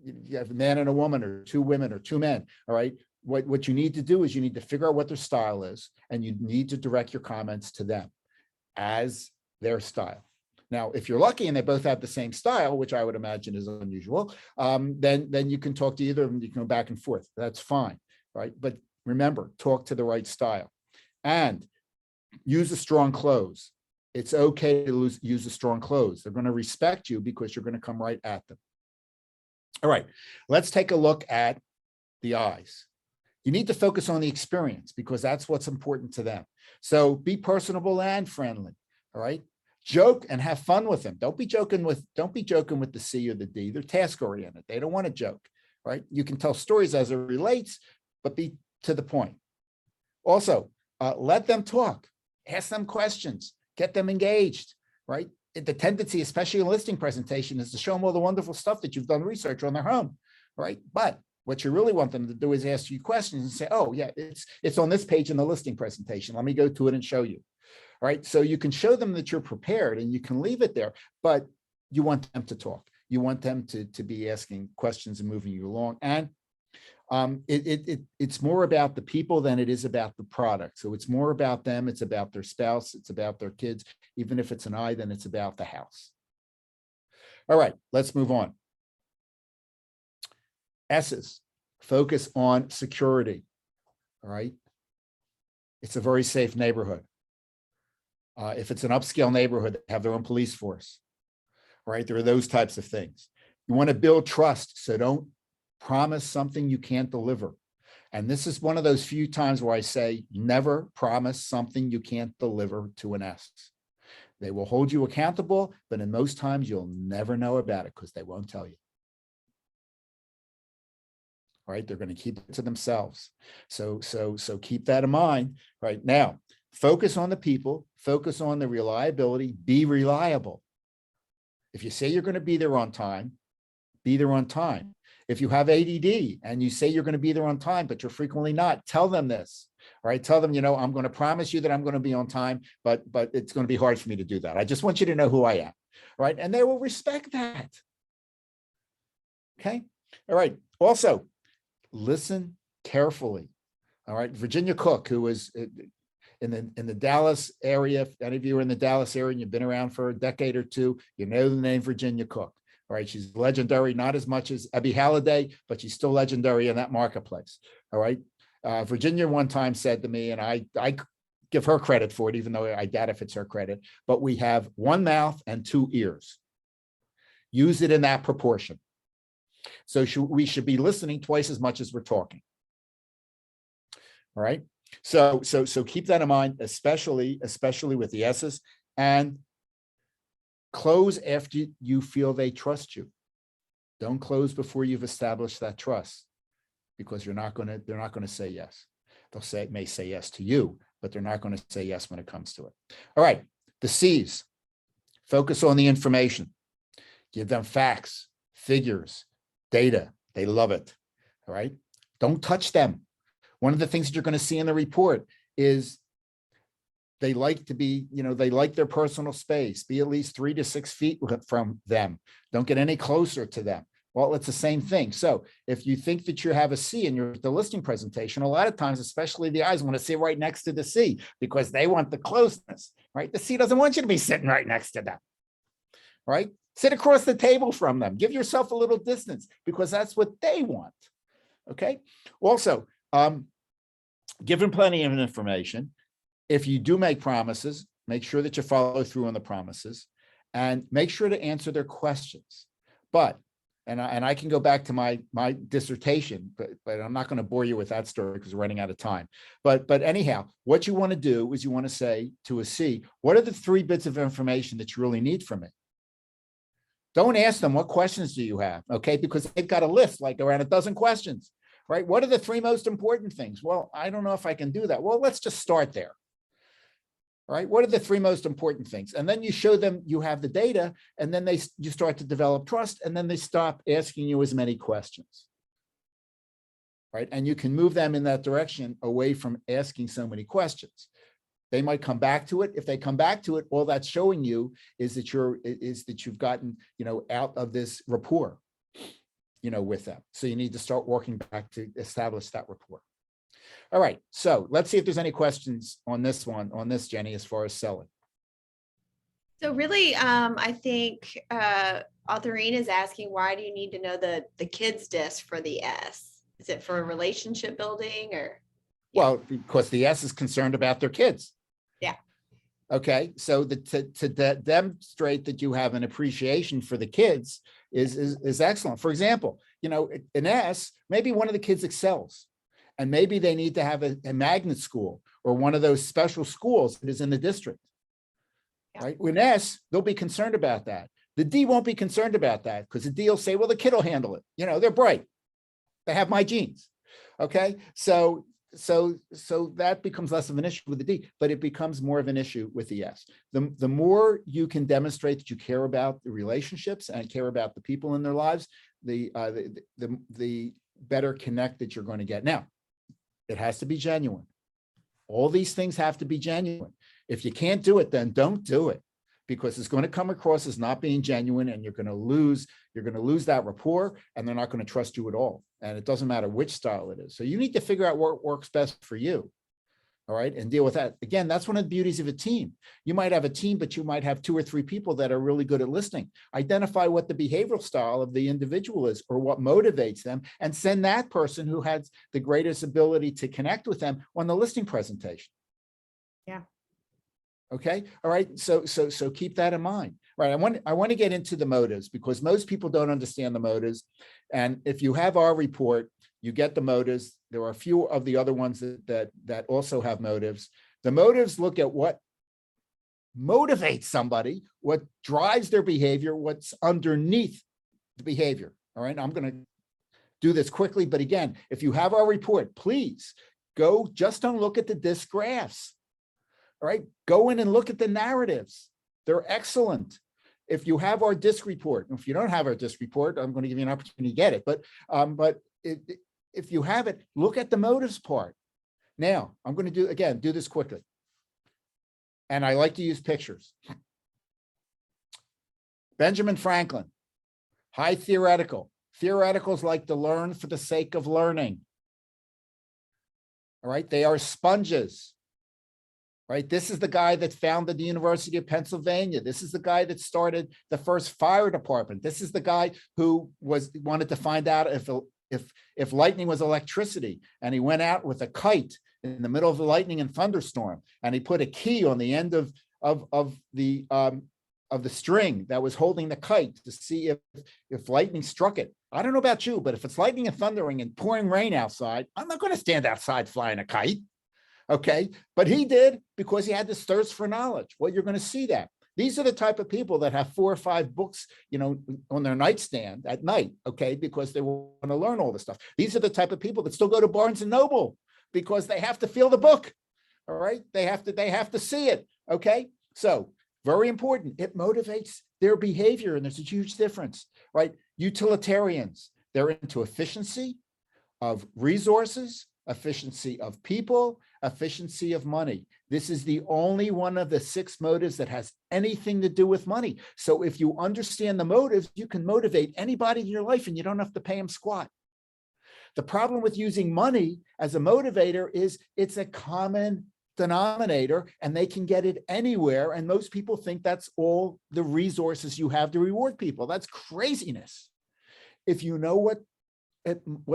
you have a man and a woman or 2 women or 2 men, all right. What you need to do is you need to figure out what their style is, and you need to direct your comments to them as their style. Now, if you're lucky and they both have the same style, which I would imagine is unusual, then you can talk to either of them. You can go back and forth. That's fine, right? But remember, talk to the right style and use a strong close. It's okay to use a strong close. They're going to respect you because you're going to come right at them. All right, let's take a look at the eyes. You need to focus on the experience because that's what's important to them. So be personable and friendly. All right. Joke and have fun with them. Don't be joking with the C or the D. They're task oriented. They don't want to joke. Right. You can tell stories as it relates, but be to the point. Also, let them talk. Ask them questions. Get them engaged. Right. The tendency, especially in a listing presentation, is to show them all the wonderful stuff that you've done research on their home. Right. But what you really want them to do is ask you questions and say, oh, yeah, it's on this page in the listing presentation. Let me go to it and show you. All right. So you can show them that you're prepared and you can leave it there, but you want them to talk. You want them to be asking questions and moving you along. And It's more about the people than it is about the product. So it's more about them. It's about their spouse. It's about their kids. Even if it's an I, then it's about the house. All right, let's move on. S's, focus on security. All right. It's a very safe neighborhood. If it's an upscale neighborhood, they have their own police force. Right. There are those types of things. You want to build trust. So don't promise something you can't deliver. And this is one of those few times where I say, never promise something you can't deliver to an S. They will hold you accountable, but in most times you'll never know about it because they won't tell you. Right? They're going to keep it to themselves. So keep that in mind. Right now, focus on the people, focus on the reliability, be reliable. If you say you're going to be there on time, be there on time. If you have ADD and you say you're going to be there on time, but you're frequently not, tell them this. All right. Tell them, I'm going to promise you that I'm going to be on time, but it's going to be hard for me to do that. I just want you to know who I am. Right. And they will respect that. Okay. All right. Also, listen carefully. All right. Virginia Cook, who was in the Dallas area, if any of you are in the Dallas area and you've been around for a decade or two, you know the name Virginia Cook. All right. She's legendary, not as much as Abby Halliday, but she's still legendary in that marketplace. All right. Virginia one time said to me, and I give her credit for it, even though I doubt if it's her credit, but we have one mouth and two ears. Use it in that proportion. So we should be listening twice as much as we're talking. All right. So keep that in mind, especially with the S's, and close after you feel they trust you. Don't close before you've established that trust, because they're not going to say yes. May say yes to you, but they're not going to say yes when it comes to it. All right. The C's, focus on the information. Give them facts, figures, data. They love it. All right. Don't touch them. One of the things that you're going to see in the report is they like to be, they like their personal space, be at least 3 to 6 feet from them. Don't get any closer to them. Well, it's the same thing. So if you think that you have a C in the listing presentation, a lot of times, especially the I's, want to sit right next to the C because they want the closeness, right? The C doesn't want you to be sitting right next to them, right? Sit across the table from them. Give yourself a little distance because that's what they want, okay? Also, give them plenty of information. If you do make promises, make sure that you follow through on the promises and make sure to answer their questions. But, and I can go back to my dissertation, but I'm not going to bore you with that story because we're running out of time. But anyhow, what you want to do is you want to say to a C, what are the 3 bits of information that you really need from me? Don't ask them, what questions do you have? Okay, because they've got a list, like around a dozen questions, right? What are the 3 most important things? Well, I don't know if I can do that. Well, let's just start there. All right, what are the 3 most important things? And then you show them you have the data, and then you start to develop trust, and then they stop asking you as many questions. Right, and you can move them in that direction away from asking so many questions. They might come back to it. If they come back to it, all that's showing you is that you've gotten, out of this rapport, with them. So you need to start working back to establish that rapport. All right. So let's see if there's any questions on this, Jennie, as far as selling. So really, I think Authorine is asking, why do you need to know the kids disc for the S? Is it for relationship building or? Yeah. Well, because the S is concerned about their kids. Yeah. Okay. So to demonstrate that you have an appreciation for the kids is excellent. For example, an S, maybe one of the kids excels. And maybe they need to have a magnet school or one of those special schools that is in the district, right? With S, they'll be concerned about that. The D won't be concerned about that because the D will say, well, the kid will handle it. They're bright. They have my genes. Okay. So that becomes less of an issue with the D, but it becomes more of an issue with the S. The more you can demonstrate that you care about the relationships and care about the people in their lives, the better connect that you're going to get. Now, it has to be genuine. All these things have to be genuine. If you can't do it, then don't do it. because it's going to come across as not being genuine, and you're going to lose that rapport, and they're not going to trust you at all. And it doesn't matter which style it is. So you need to figure out what works best for you. All right, and deal with that. Again, that's one of the beauties of a team. You might have a team, but you might have 2 or 3 people that are really good at listening. Identify what the behavioral style of the individual is, or what motivates them, and send that person who has the greatest ability to connect with them on the listing presentation. Yeah. Okay. All right. So keep that in mind. Right. I want to get into the motives, because most people don't understand the motives. And if you have our report, you get the motives. There are a few of the other ones that also have motives. The motives look at what motivates somebody, what drives their behavior, what's underneath the behavior. All right. I'm going to do this quickly, but again, if you have our report, please just don't look at the disc graphs. All right, go in and look at the narratives. They're excellent. If you have our disc report, if you don't have our disc report, I'm going to give you an opportunity to get it. But if you have it, look at the motives part. Now, I'm going to do this quickly. And I like to use pictures. Benjamin Franklin, high theoretical. Theoreticals like to learn for the sake of learning. All right, they are sponges. Right. This is the guy that founded the University of Pennsylvania. This is the guy that started the first fire department. This is the guy who wanted to find out if lightning was electricity, and he went out with a kite in the middle of the lightning and thunderstorm, and he put a key on the end of the string that was holding the kite to see if lightning struck it. I don't know about you, but if it's lightning and thundering and pouring rain outside, I'm not going to stand outside flying a kite. Okay, but he did, because he had this thirst for knowledge. Well, you're going to see that. These are the type of people that have 4 or 5 books, on their nightstand at night, okay, because they want to learn all this stuff. These are the type of people that still go to Barnes and Noble because they have to feel the book. All right, they have to see it. Okay, so very important. It motivates their behavior, and there's a huge difference, right? Utilitarians, they're into efficiency of resources, efficiency of people, efficiency of money. This is the only one of the 6 motives that has anything to do with money. So if you understand the motives, you can motivate anybody in your life, and you don't have to pay them squat. The problem with using money as a motivator is it's a common denominator, and they can get it anywhere. And most people think that's all the resources you have to reward people. That's craziness. If you know what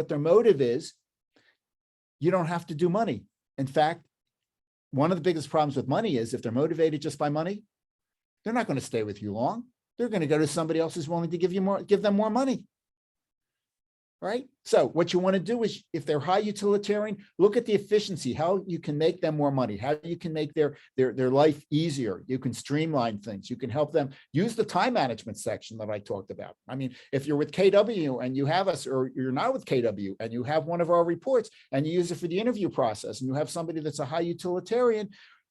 their motive is, you don't have to do money. In fact, one of the biggest problems with money is if they're motivated just by money, they're not going to stay with you long. They're going to go to somebody else who's willing to give them more money. Right? So what you want to do is, if they're high utilitarian, look at the efficiency, how you can make them more money, how you can make their life easier. You can streamline things. You can help them use the time management section that I talked about. I mean, if you're with KW and you have us, or you're not with KW and you have one of our reports and you use it for the interview process, and you have somebody that's a high utilitarian,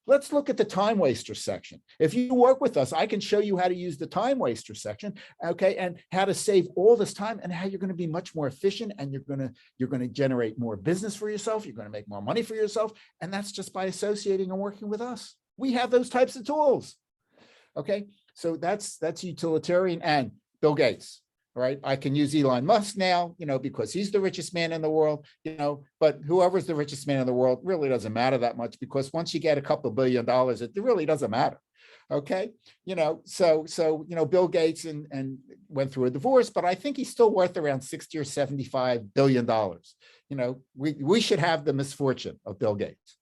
let's look at the time waster section. If you work with us, I can show you how to use the time waster section, okay, and how to save all this time, and how you're going to be much more efficient, and you're going to generate more business for yourself. You're going to make more money for yourself, and that's just by associating and working with us. We have those types of tools. Okay, so that's utilitarian. And Bill Gates. Right. I can use Elon Musk now, because he's the richest man in the world, but whoever's the richest man in the world really doesn't matter that much, because once you get a couple of $1 billion, it really doesn't matter. Okay. So Bill Gates and went through a divorce, but I think he's still worth around 60 or $75 billion. We should have the misfortune of Bill Gates.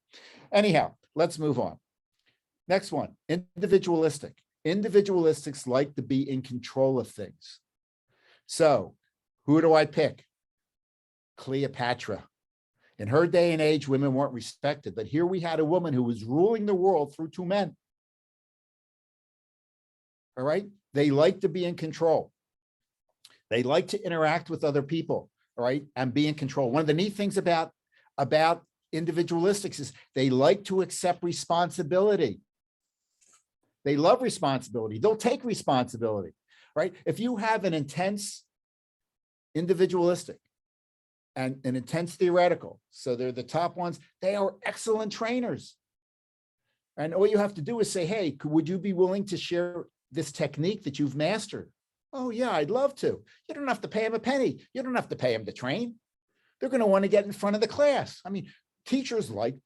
Anyhow, let's move on. Next one, individualistic. Individualistics like to be in control of things. So who do I pick? Cleopatra. In her day and age, women weren't respected, but here we had a woman who was ruling the world through 2 men. All right. They like to be in control. They like to interact with other people, all right, and be in control. One of the neat things about individualistics is they like to accept responsibility. They love responsibility. They'll take responsibility. Right? If you have an intense individualistic and an intense theoretical, so they're the top ones, they are excellent trainers. And all you have to do is say, hey, would you be willing to share this technique that you've mastered? Oh yeah, I'd love to. You don't have to pay them a penny. You don't have to pay them to train. They're going to want to get in front of the class. I mean, teachers like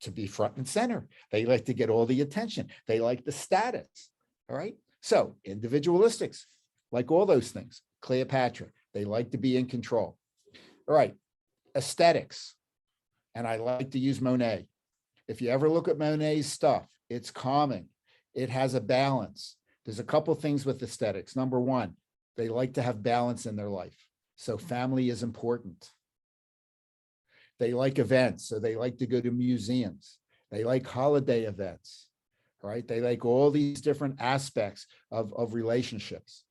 to be front and center. They like to get all the attention. They like the status. All right. So individualistics, like all those things. Cleopatra, they like to be in control. All right. Aesthetics. And I like to use Monet. If you ever look at Monet's stuff, it's calming. It has a balance. There's a couple things with aesthetics. Number one, they like to have balance in their life. So family is important. They like events, so they like to go to museums. They like holiday events, right? They like all these different aspects of relationships.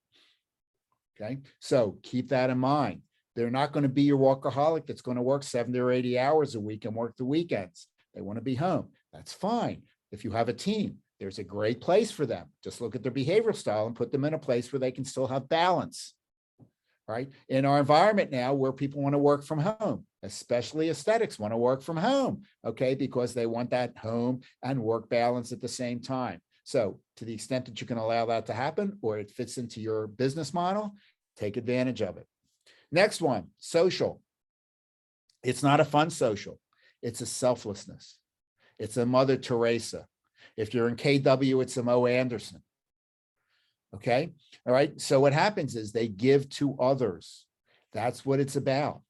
Okay, so keep that in mind. They're not going to be your workaholic that's going to work 70 or 80 hours a week and work the weekends. They want to be home. That's fine. If you have a team, there's a great place for them. Just look at their behavioral style and put them in a place where they can still have balance, right? In our environment now where people want to work from home, especially aesthetics want to work from home, okay? Because they want that home and work balance at the same time. So to the extent that you can allow that to happen or it fits into your business model, take advantage of it. Next one, social. It's not a fun social. It's a selflessness. It's a Mother Teresa. If you're in KW, it's a Mo Anderson. Okay. All right. So what happens is they give to others. That's what it's about.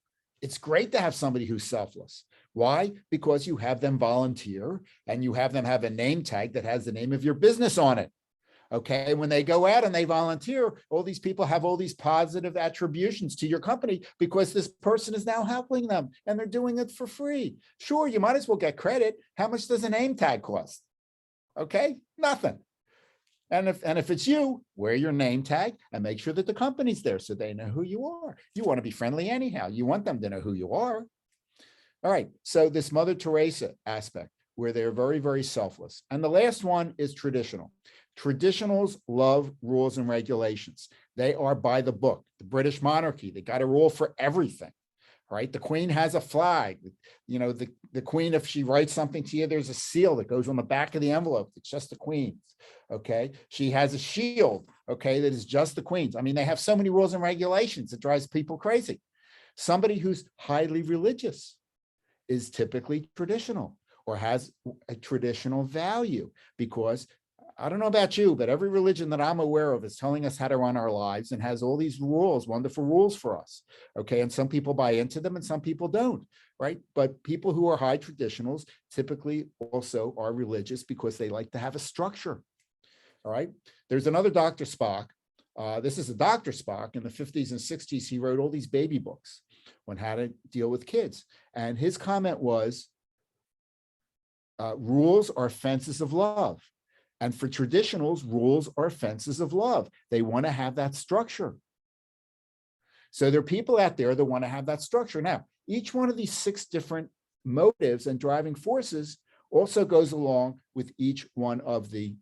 It's great to have somebody who's selfless. Why? Because you have them volunteer and you have them have a name tag that has the name of your business on it. Okay. When they go out and they volunteer, all these people have all these positive attributions to your company because this person is now helping them and they're doing it for free. Sure, you might as well get credit. How much does a name tag cost? Okay, nothing. And if it's you, wear your name tag and make sure that the company's there so they know who you are. You want to be friendly anyhow. You want them to know who you are. All right, so this Mother Teresa aspect where they're very, very selfless. And the last one is traditional. Traditionals love rules and regulations. They are by the book. The British monarchy, they got a rule for everything. Right? The queen has a flag. You know, the queen, if she writes something to you, there's a seal that goes on the back of the envelope. It's just the queen's. Okay. She has a shield. Okay. That is just the queen's. I mean, they have so many rules and regulations. It drives people crazy. Somebody who's highly religious is typically traditional or has a traditional value because I don't know about you, but every religion that I'm aware of is telling us how to run our lives and has all these rules, wonderful rules for us. Okay. And some people buy into them and some people don't, right? But people who are high traditionals typically also are religious because they like to have a structure. All right. There's another Dr. Spock. This is a Dr. Spock in the 50s and 60s. He wrote all these baby books on how to deal with kids. And his comment was, rules are fences of love. And for traditionals, rules are fences of love. They want to have that structure. So there are people out there that want to have that structure. Now, each one of these 6 different motives and driving forces also goes along with each one of the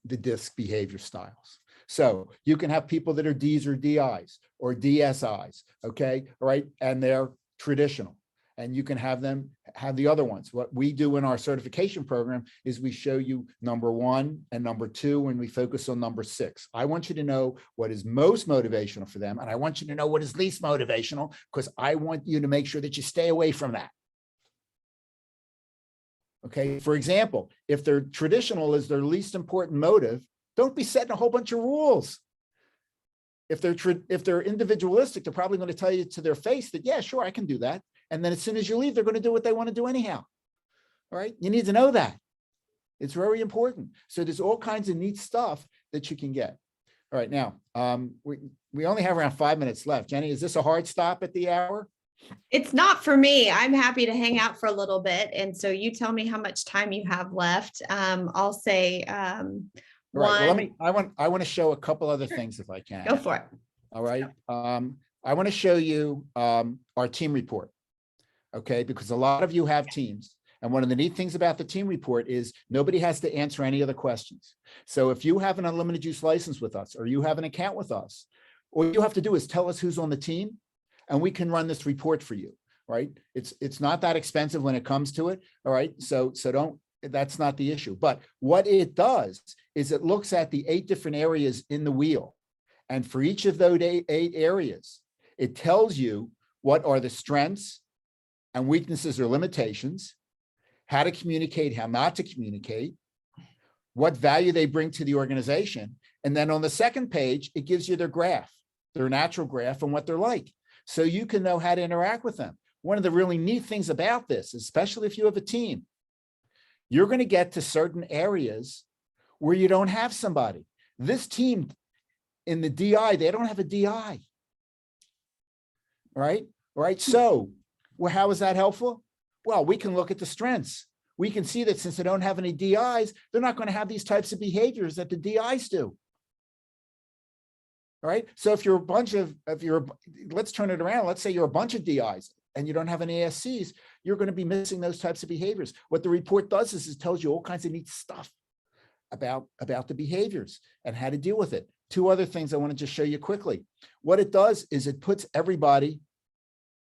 DISC behavior styles. So you can have people that are Ds or DIs or DSIs, okay, all right, and they're traditional. And you can have them have the other ones. What we do in our certification program is we show you number 1 and number 2, and we focus on number 6. I want you to know what is most motivational for them, and I want you to know what is least motivational, because I want you to make sure that you stay away from that. Okay, for example, if their traditional is their least important motive, don't be setting a whole bunch of rules. If they're individualistic, they're probably going to tell you to their face that, yeah, sure, I can do that. And then as soon as you leave, they're going to do what they want to do anyhow. All right. You need to know that. It's very important. So there's all kinds of neat stuff that you can get. All right. Now, we only have around 5 minutes left. Jennie, is this a hard stop at the hour? It's not for me. I'm happy to hang out for a little bit. And so you tell me how much time you have left. I'll say Right. Well, I want to show a couple other things if I can. Go for it. All right. I want to show you our team report. Okay, because a lot of you have teams. And one of the neat things about the team report is nobody has to answer any other questions. So if you have an unlimited use license with us, or you have an account with us, all you have to do is tell us who's on the team, and we can run this report for you. right? It's not that expensive when it comes to it. All right. So don't, that's not the issue. But what it does is it looks at the 8 different areas in the wheel. And for each of those eight areas, it tells you what are the strengths and weaknesses or limitations, how to communicate, how not to communicate, what value they bring to the organization. And then on the second page, it gives you their graph, their natural graph and what they're like. So you can know how to interact with them. One of the really neat things about this, especially if you have a team, you're going to get to certain areas where you don't have somebody. This team in the DI, they don't have a DI. Right? Right. So, well, how is that helpful? Well, we can look at the strengths. We can see that since they don't have any DIs, they're not going to have these types of behaviors that the DIs do. All right. So if you're let's turn it around. Let's say you're a bunch of DIs and you don't have any ASCs, you're going to be missing those types of behaviors. What the report does is it tells you all kinds of neat stuff about the behaviors and how to deal with it. 2 other things I want to just show you quickly. What it does is it puts everybody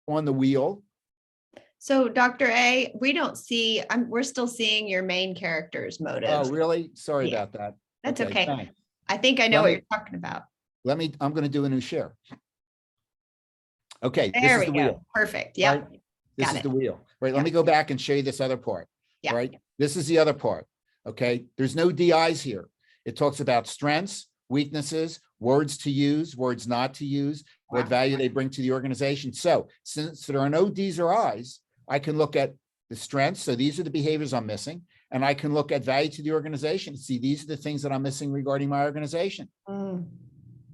on the wheel. So Dr. A, we don't see, we're still seeing your main character's motives. Oh, really? Sorry about that. That's okay. Thanks. I think I know what you're talking about. I'm going to do a new share. Okay, There this is the wheel. Perfect. Yeah. Right? This is the wheel. Right. Let me go back and show you this other part. Yeah. Right. This is the other part. Okay. There's no DIs here. It talks about strengths, weaknesses, words to use, words not to use, what value they bring to the organization. So since there are no Ds or Is, I can look at the strengths. So these are the behaviors I'm missing. And I can look at value to the organization. See, these are the things that I'm missing regarding my organization.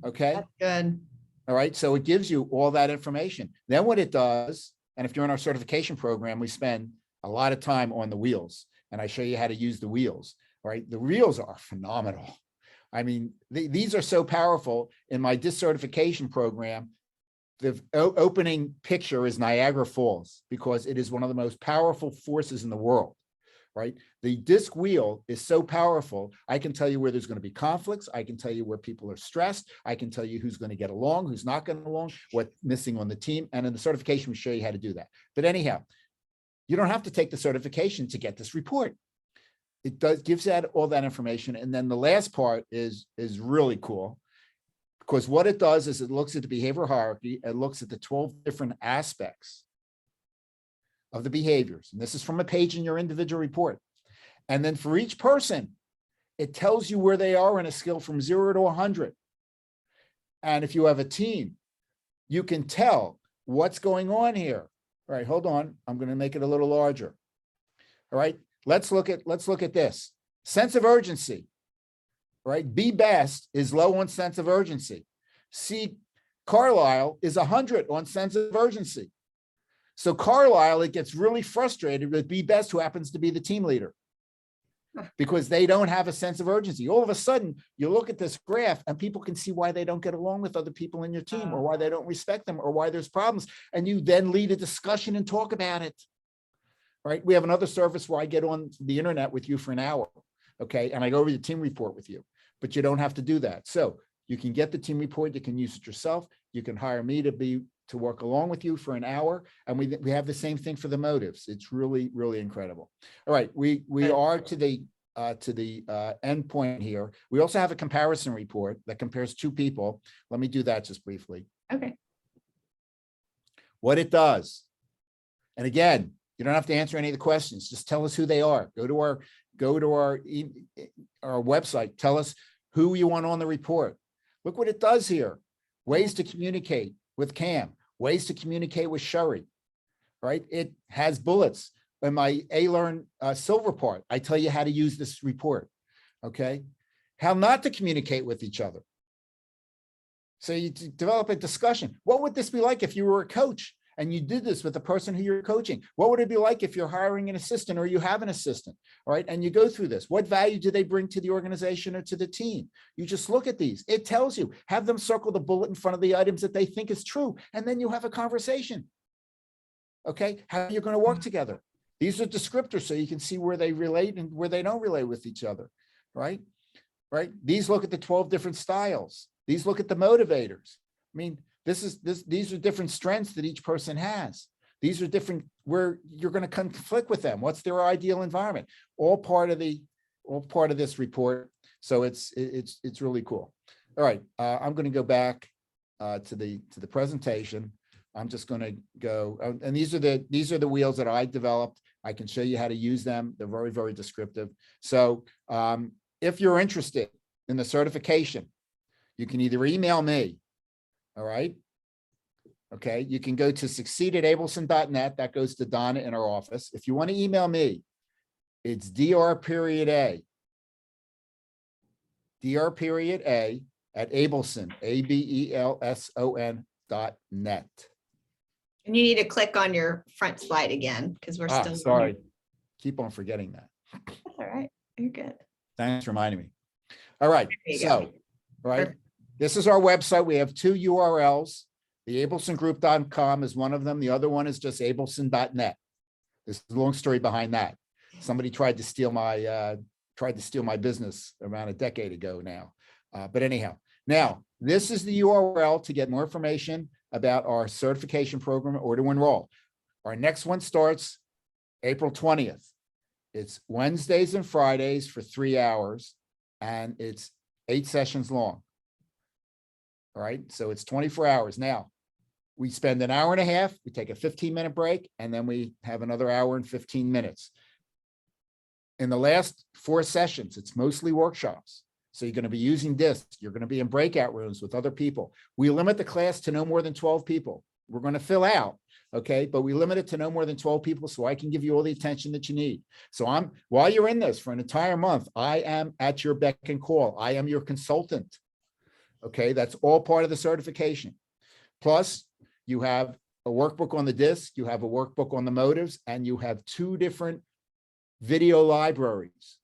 Okay. That's good. All right. So it gives you all that information. Then what it does, and if you're in our certification program, we spend a lot of time on the wheels and I show you how to use the wheels. All right. The wheels are phenomenal. I mean, these are so powerful. In my discertification program, the opening picture is Niagara Falls because it is one of the most powerful forces in the world, right? The disc wheel is so powerful. I can tell you where there's going to be conflicts. I can tell you where people are stressed. I can tell you who's going to get along, who's not going to get along, what's missing on the team. And in the certification, we show you how to do that. But anyhow, you don't have to take the certification to get this report. It gives out all that information. And then the last part is really cool because what it does is it looks at the behavioral hierarchy. It looks at the 12 different aspects of the behaviors. And this is from a page in your individual report. And then for each person, it tells you where they are in a scale from 0 to 100. And if you have a team, you can tell what's going on here. All right, hold on. I'm going to make it a little larger. All right. Let's look at this. Sense of urgency, right? B best is low on sense of urgency. C Carlisle is 100 on sense of urgency. So Carlisle, it gets really frustrated with B best, who happens to be the team leader, because they don't have a sense of urgency. All of a sudden, you look at this graph and people can see why they don't get along with other people in your team or why they don't respect them or why there's problems. And you then lead a discussion and talk about it. Right? We have another service where I get on the internet with you for an hour, okay? And I go over the team report with you, but you don't have to do that. So you can get the team report, you can use it yourself. You can hire me to work along with you for an hour. And we have the same thing for the motives. It's really, really incredible. All right, we are to the end point here. We also have a comparison report that compares 2 people. Let me do that just briefly. Okay. What it does, and again, you don't have to answer any of the questions. Just tell us who they are. Go to our website. Tell us who you want on the report. Look what it does here. Ways to communicate with Cam. Ways to communicate with Sherry. Right? It has bullets. In my A-Learn silver part, I tell you how to use this report. Okay? How not to communicate with each other. So you develop a discussion. What would this be like if you were a coach? And you did this with the person who you're coaching? What would it be like if you're hiring an assistant or you have an assistant, all right? And you go through this. What value do they bring to the organization or to the team? You just look at these. It tells you, have them circle the bullet in front of the items that they think is true. And then you have a conversation, okay? How you're going to work together. These are descriptors so you can see where they relate and where they don't relate with each other, right? Right? These look at the 12 different styles. These look at the motivators. I mean, these are different strengths that each person has. These are different where you're going to conflict with them. What's their ideal environment? All part of this report. So it's really cool. All right, I'm going to go back to the presentation. I'm just going to go, and these are the wheels that I developed. I can show you how to use them. They're very, very descriptive. So if you're interested in the certification, you can either email me. All right. Okay. You can go to succeed@abelson.net. That goes to Donna in our office. If you want to email me, it's dr.a at Abelson, ABELSON.net. And you need to click on your front slide again because we're still. Sorry. Keep on forgetting that. That's all right. You're good. Thanks for reminding me. All right. So, go. right. Perfect. This is our website. We have two URLs. The abelsongroup.com is one of them. The other one is just abelson.net. There's a long story behind that. Somebody tried to steal my business around a decade ago now. But anyhow, now this is the URL to get more information about our certification program or to enroll. Our next one starts April 20th. It's Wednesdays and Fridays for 3 hours, and it's 8 sessions long. All right, so it's 24 hours. Now, we spend an hour and a half, we take a 15-minute break, and then we have another hour and 15 minutes. In the last 4 sessions, it's mostly workshops. So you're going to be using discs. You're going to be in breakout rooms with other people. We limit the class to no more than 12 people. We're going to fill out, okay? But we limit it to no more than 12 people so I can give you all the attention that you need. So while you're in this for an entire month, I am at your beck and call. I am your consultant, okay? That's all part of the certification. Plus, you have a workbook on the disc, you have a workbook on the motives, and you have 2 different video libraries.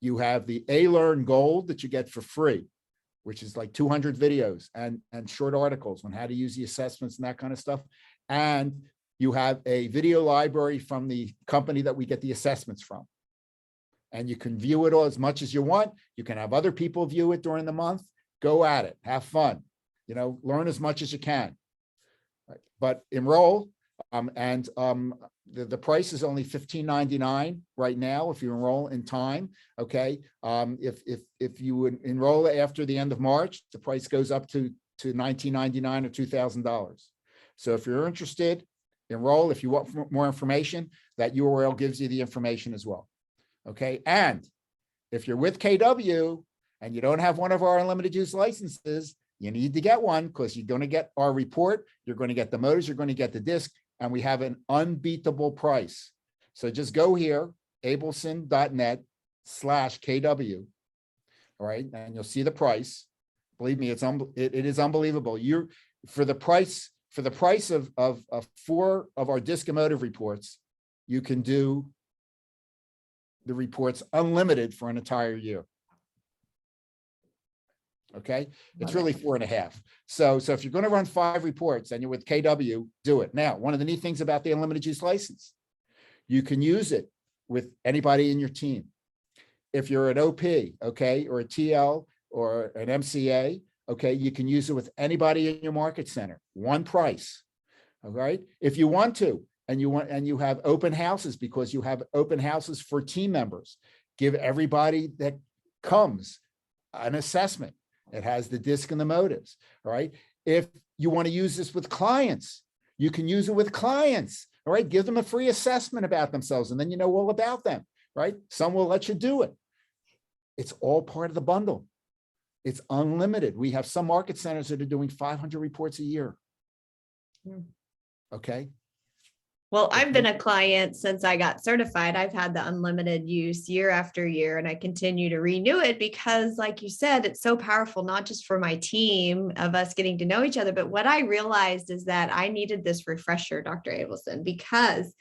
You have the A-Learn Gold that you get for free, which is like 200 videos and short articles on how to use the assessments and that kind of stuff. And you have a video library from the company that we get the assessments from. And you can view it all as much as you want. You can have other people view it during the month. Go at it, have fun, learn as much as you can. Right. But enroll, the price is only $15.99 right now if you enroll in time. Okay, if you would enroll after the end of March, the price goes up to $19.99 or $2,000. So if you're interested, enroll. If you want more information, that URL gives you the information as well. Okay, and if you're with KW and you don't have one of our unlimited use licenses, you need to get one because you're going to get our report, you're going to get the motives, you're going to get the disc, and we have an unbeatable price. So just go here, abelson.net/KW. All right, and you'll see the price. Believe me, it is unbelievable. For the price of 4 of our disc and motive reports, you can do the reports unlimited for an entire year. Okay, it's really 4.5. So if you're going to run 5 reports and you're with KW, do it. Now, one of the neat things about the unlimited use license, you can use it with anybody in your team. If you're an OP, okay, or a TL or an MCA, okay, you can use it with anybody in your market center. One price. All right. If you want to, and you have open houses because you have open houses for team members, give everybody that comes an assessment. It has the disc and the motives. All right. If you want to use this with clients, you can use it with clients. All right. Give them a free assessment about themselves, and then you know all about them. Right. Some will let you do it. It's all part of the bundle. It's unlimited. We have some market centers that are doing 500 reports a year. Okay. Well, I've been a client since I got certified. I've had the unlimited use year after year, and I continue to renew it because, like you said, it's so powerful, not just for my team of us getting to know each other, but what I realized is that I needed this refresher, Dr. Abelson, because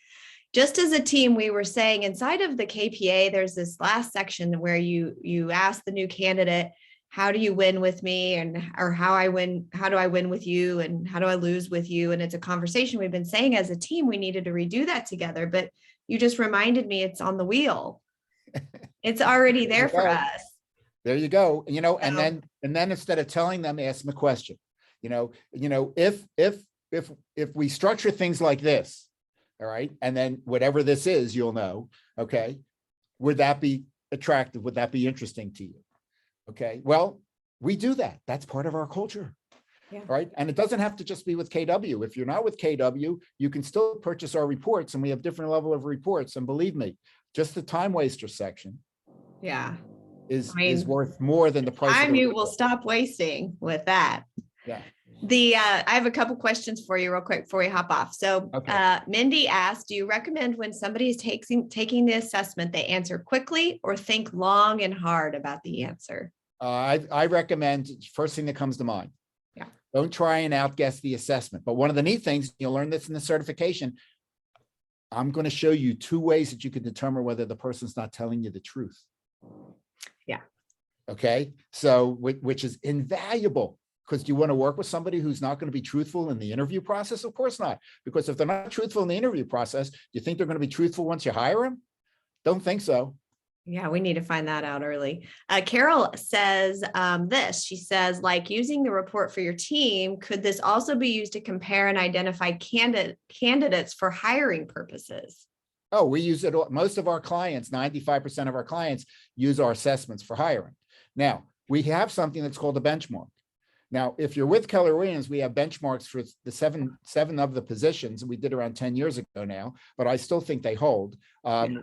just as a team, we were saying inside of the KPA, there's this last section where you ask the new candidate, how do you win with me? Or how do I win with you? And how do I lose with you? And it's a conversation we've been saying as a team, we needed to redo that together, but you just reminded me it's on the wheel. It's already there for us. There you go. And then instead of telling them, ask them a question. If if we structure things like this, all right, and then whatever this is, you'll know, okay, would that be attractive? Would that be interesting to you? Okay, well, we do that. That's part of our culture. Yeah. Right. And it doesn't have to just be with KW. If you're not with KW, you can still purchase our reports, and we have different level of reports. And believe me, just the time waster section Yeah. is worth more than the price of Time the you report. will stop wasting with that. Yeah. I have a couple questions for you real quick before we hop off. So Okay. Mindy asked, do you recommend when somebody is taking the assessment, they answer quickly or think long and hard about the answer? I recommend first thing that comes to mind. Yeah. Don't try and outguess the assessment. But one of the neat things, you'll learn this in the certification, I'm going to show you 2 ways that you can determine whether the person's not telling you the truth. Yeah. Okay. So, which is invaluable, because do you want to work with somebody who's not going to be truthful in the interview process? Of course not. Because if they're not truthful in the interview process, do you think they're going to be truthful once you hire them? Don't think so. Yeah, we need to find that out early. Carol says this. She says, like using the report for your team, could this also be used to compare and identify candidates for hiring purposes? Oh, we use it. Most of our clients, 95% of our clients, use our assessments for hiring. Now, we have something that's called a benchmark. Now, if you're with Keller Williams, we have benchmarks for the seven of the positions, and we did around 10 years ago now, but I still think they hold.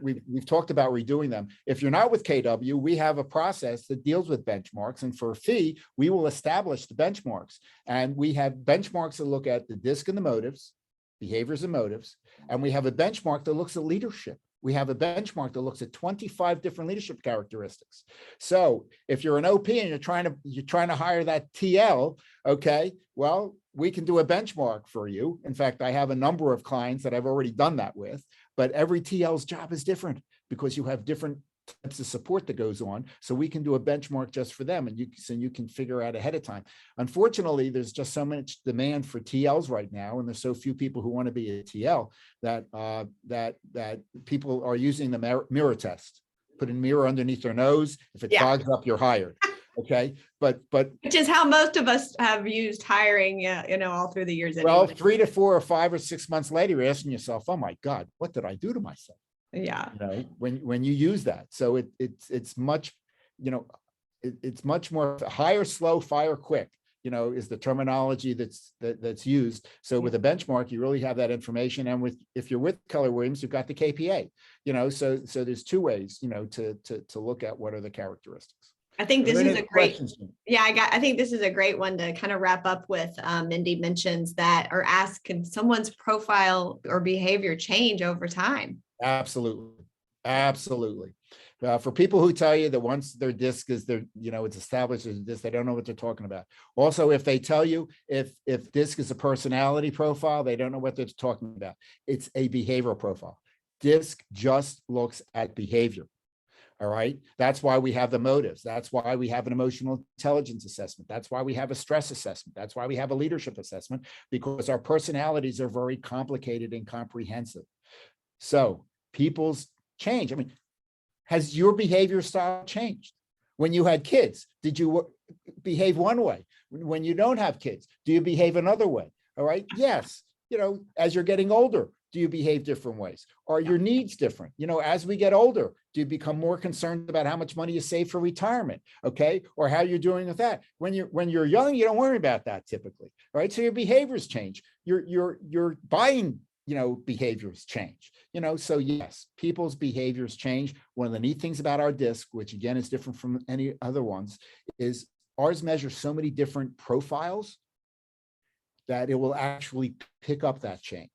We've talked about redoing them. If you're not with KW, we have a process that deals with benchmarks, and for a fee, we will establish the benchmarks. And we have benchmarks that look at the DISC and the motives, behaviors and motives, and we have a benchmark that looks at leadership. We have a benchmark that looks at 25 different leadership characteristics. So if you're an OP and you're trying to hire that TL, okay, well, we can do a benchmark for you. In fact, I have a number of clients that I've already done that with, but every TL's job is different because you have different types of support that goes on. So we can do a benchmark just for them, and you can figure out ahead of time. Unfortunately, there's just so much demand for TLs right now, and there's so few people who want to be a TL that people are using the mirror test. Put a mirror underneath their nose. If it fogs up, you're hired. Okay, but which is how most of us have used hiring, all through the years. Well, anyway. 3 to 4 or 5 or 6 months later, you're asking yourself, "Oh my God, what did I do to myself?" Yeah. When you use that. So it's much, it's much more hire slow, fire quick, is the terminology that's used. So with a benchmark, you really have that information. And if you're with Keller Williams, you've got the KPA, so there's 2 ways, to look at what are the characteristics. I think this is a great, I think this is a great one to kind of wrap up with. Mindy mentions that, or ask, can someone's profile or behavior change over time? Absolutely. Absolutely. For people who tell you that once their DISC is it's established as DISC, they don't know what they're talking about. Also, if they tell you if DISC is a personality profile, they don't know what they're talking about. It's a behavioral profile. DISC just looks at behavior. All right. That's why we have the motives. That's why we have an emotional intelligence assessment. That's why we have a stress assessment. That's why we have a leadership assessment, because our personalities are very complicated and comprehensive. So people's change. I mean, has your behavior style changed? When you had kids, did you behave one way? When you don't have kids, do you behave another way? All right. Yes. As you're getting older, do you behave different ways? Are your needs different? As we get older, do you become more concerned about how much money you save for retirement? Okay. Or how you're doing with that? When you're young, you don't worry about that typically. All right. So your behaviors change. Your buying behaviors change, so yes, people's behaviors change. One of the neat things about our DISC, which again is different from any other ones, is ours measures so many different profiles that it will actually pick up that change.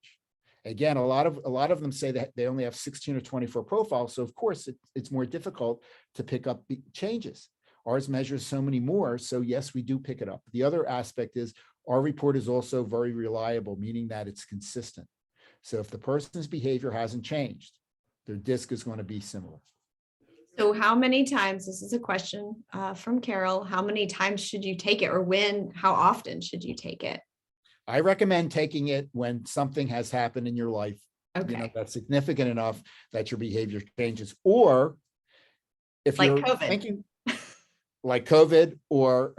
Again, a lot of them say that they only have 16 or 24 profiles. So of course it's more difficult to pick up changes. Ours measures so many more. So yes, we do pick it up. The other aspect is our report is also very reliable, meaning that it's consistent. So if the person's behavior hasn't changed, their DISC is going to be similar. So how many times, this is a question from Carol, how many times should you take it, or how often should you take it? I recommend taking it when something has happened in your life, that's significant enough that your behavior changes. Or if like you're COVID. thinking, like COVID, or,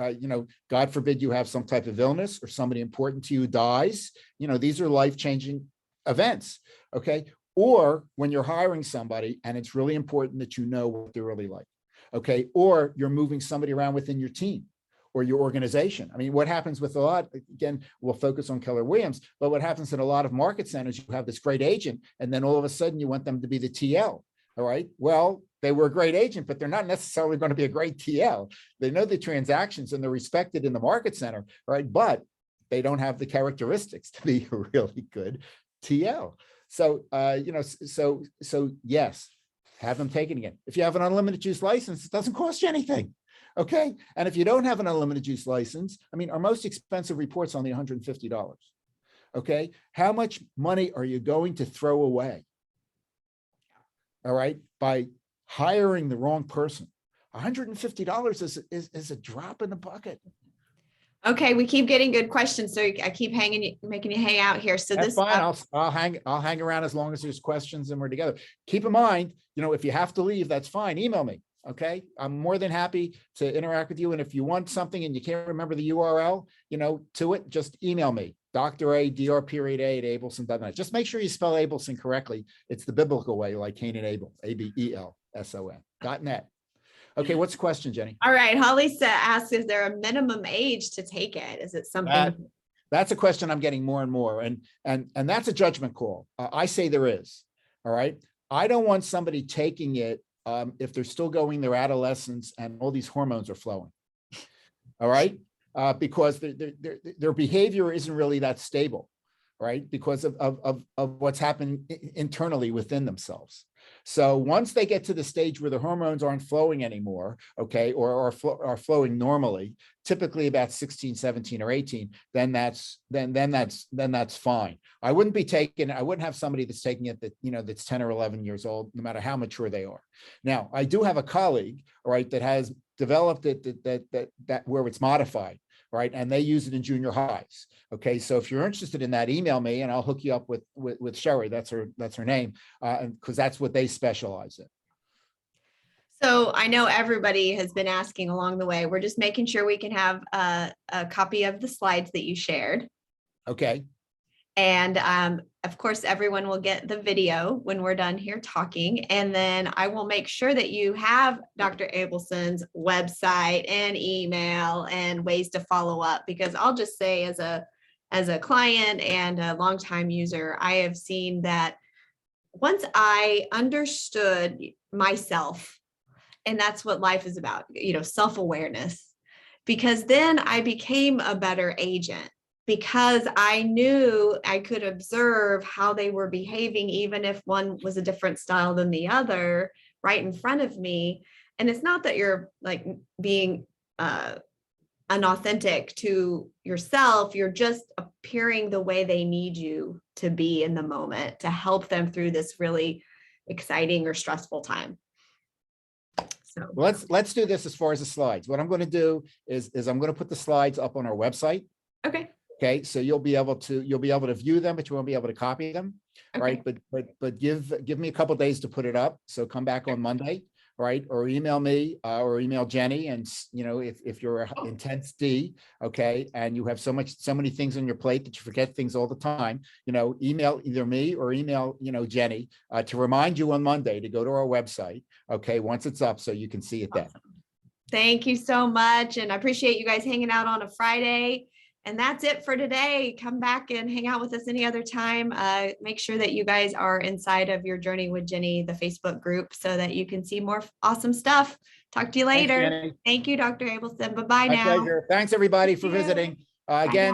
God forbid you have some type of illness or somebody important to you dies, these are life-changing events. Okay. Or when you're hiring somebody and it's really important that you know what they're really like. Okay. Or you're moving somebody around within your team or your organization. I mean, what happens with a lot, again, we'll focus on Keller Williams, but what happens in a lot of market centers, you have this great agent, and then all of a sudden you want them to be the TL. All right. Well, they were a great agent, but they're not necessarily going to be a great TL. They know the transactions and they're respected in the market center, right? But they don't have the characteristics to be a really good TL. So, so yes, have them taken again. If you have an unlimited juice license, it doesn't cost you anything. Okay. And if you don't have an unlimited juice license, I mean, our most expensive report's only $150. Okay. How much money are you going to throw away? All right. By hiring the wrong person. $150 is a drop in the bucket. Okay, we keep getting good questions, so I keep making you hang out here. So that's this fine. I'll hang around as long as there's questions and we're together. Keep in mind, if you have to leave, that's fine. Email me. Okay, I'm more than happy to interact with you. And if you want something and you can't remember the URL, to it, just email me. doctorate, @Abelson.net. Just make sure you spell Abelson correctly. It's the biblical way, like Cain and Abel, ABELSON.net. Okay, what's the question, Jenny? All right, Holly asks, is there a minimum age to take it? Is it something? That's a question I'm getting more and more, and that's a judgment call. I say there is. All right, I don't want somebody taking it if they're still going their adolescence and all these hormones are flowing. All right, because their behavior isn't really that stable, right? Because of what's happened internally within themselves. So once they get to the stage where the hormones aren't flowing anymore, okay, or are flowing normally, typically about 16, 17, or 18, then that's fine. I wouldn't have somebody that's taking it that, that's 10 or 11 years old, no matter how mature they are. Now, I do have a colleague, right, that has developed it that where it's modified. Right. And they use it in junior highs. Okay. So if you're interested in that, email me and I'll hook you up with Sherry. That's her name. Because that's what they specialize in. So I know everybody has been asking along the way. We're just making sure we can have a copy of the slides that you shared. Okay. And of course, everyone will get the video when we're done here talking. And then I will make sure that you have Dr. Abelson's website and email and ways to follow up, because I'll just say as a client and a longtime user, I have seen that once I understood myself, and that's what life is about, self-awareness, because then I became a better agent. Because I knew I could observe how they were behaving, even if one was a different style than the other, right in front of me. And it's not that you're like being unauthentic to yourself. You're just appearing the way they need you to be in the moment to help them through this really exciting or stressful time. So let's do this as far as the slides. What I'm going to do is I'm going to put the slides up on our website. Okay. Okay, so you'll be able to view them, but you won't be able to copy them, right? But give me a couple of days to put it up. So come back on Monday, right? Or email me or email Jenny, and if you're an intense D, okay, and you have so many things on your plate that you forget things all the time, email either me or email Jenny to remind you on Monday to go to our website, okay, once it's up, so you can see it then. Thank you so much, and I appreciate you guys hanging out on a Friday. And that's it for today. Come back and hang out with us any other time. Make sure that you guys are inside of Your Journey with Jennie, the Facebook group, so that you can see more awesome stuff. Talk to you later. Thanks, Thank you, Dr. Abelson. Bye-bye now. My pleasure. Thanks, everybody, for visiting. Again,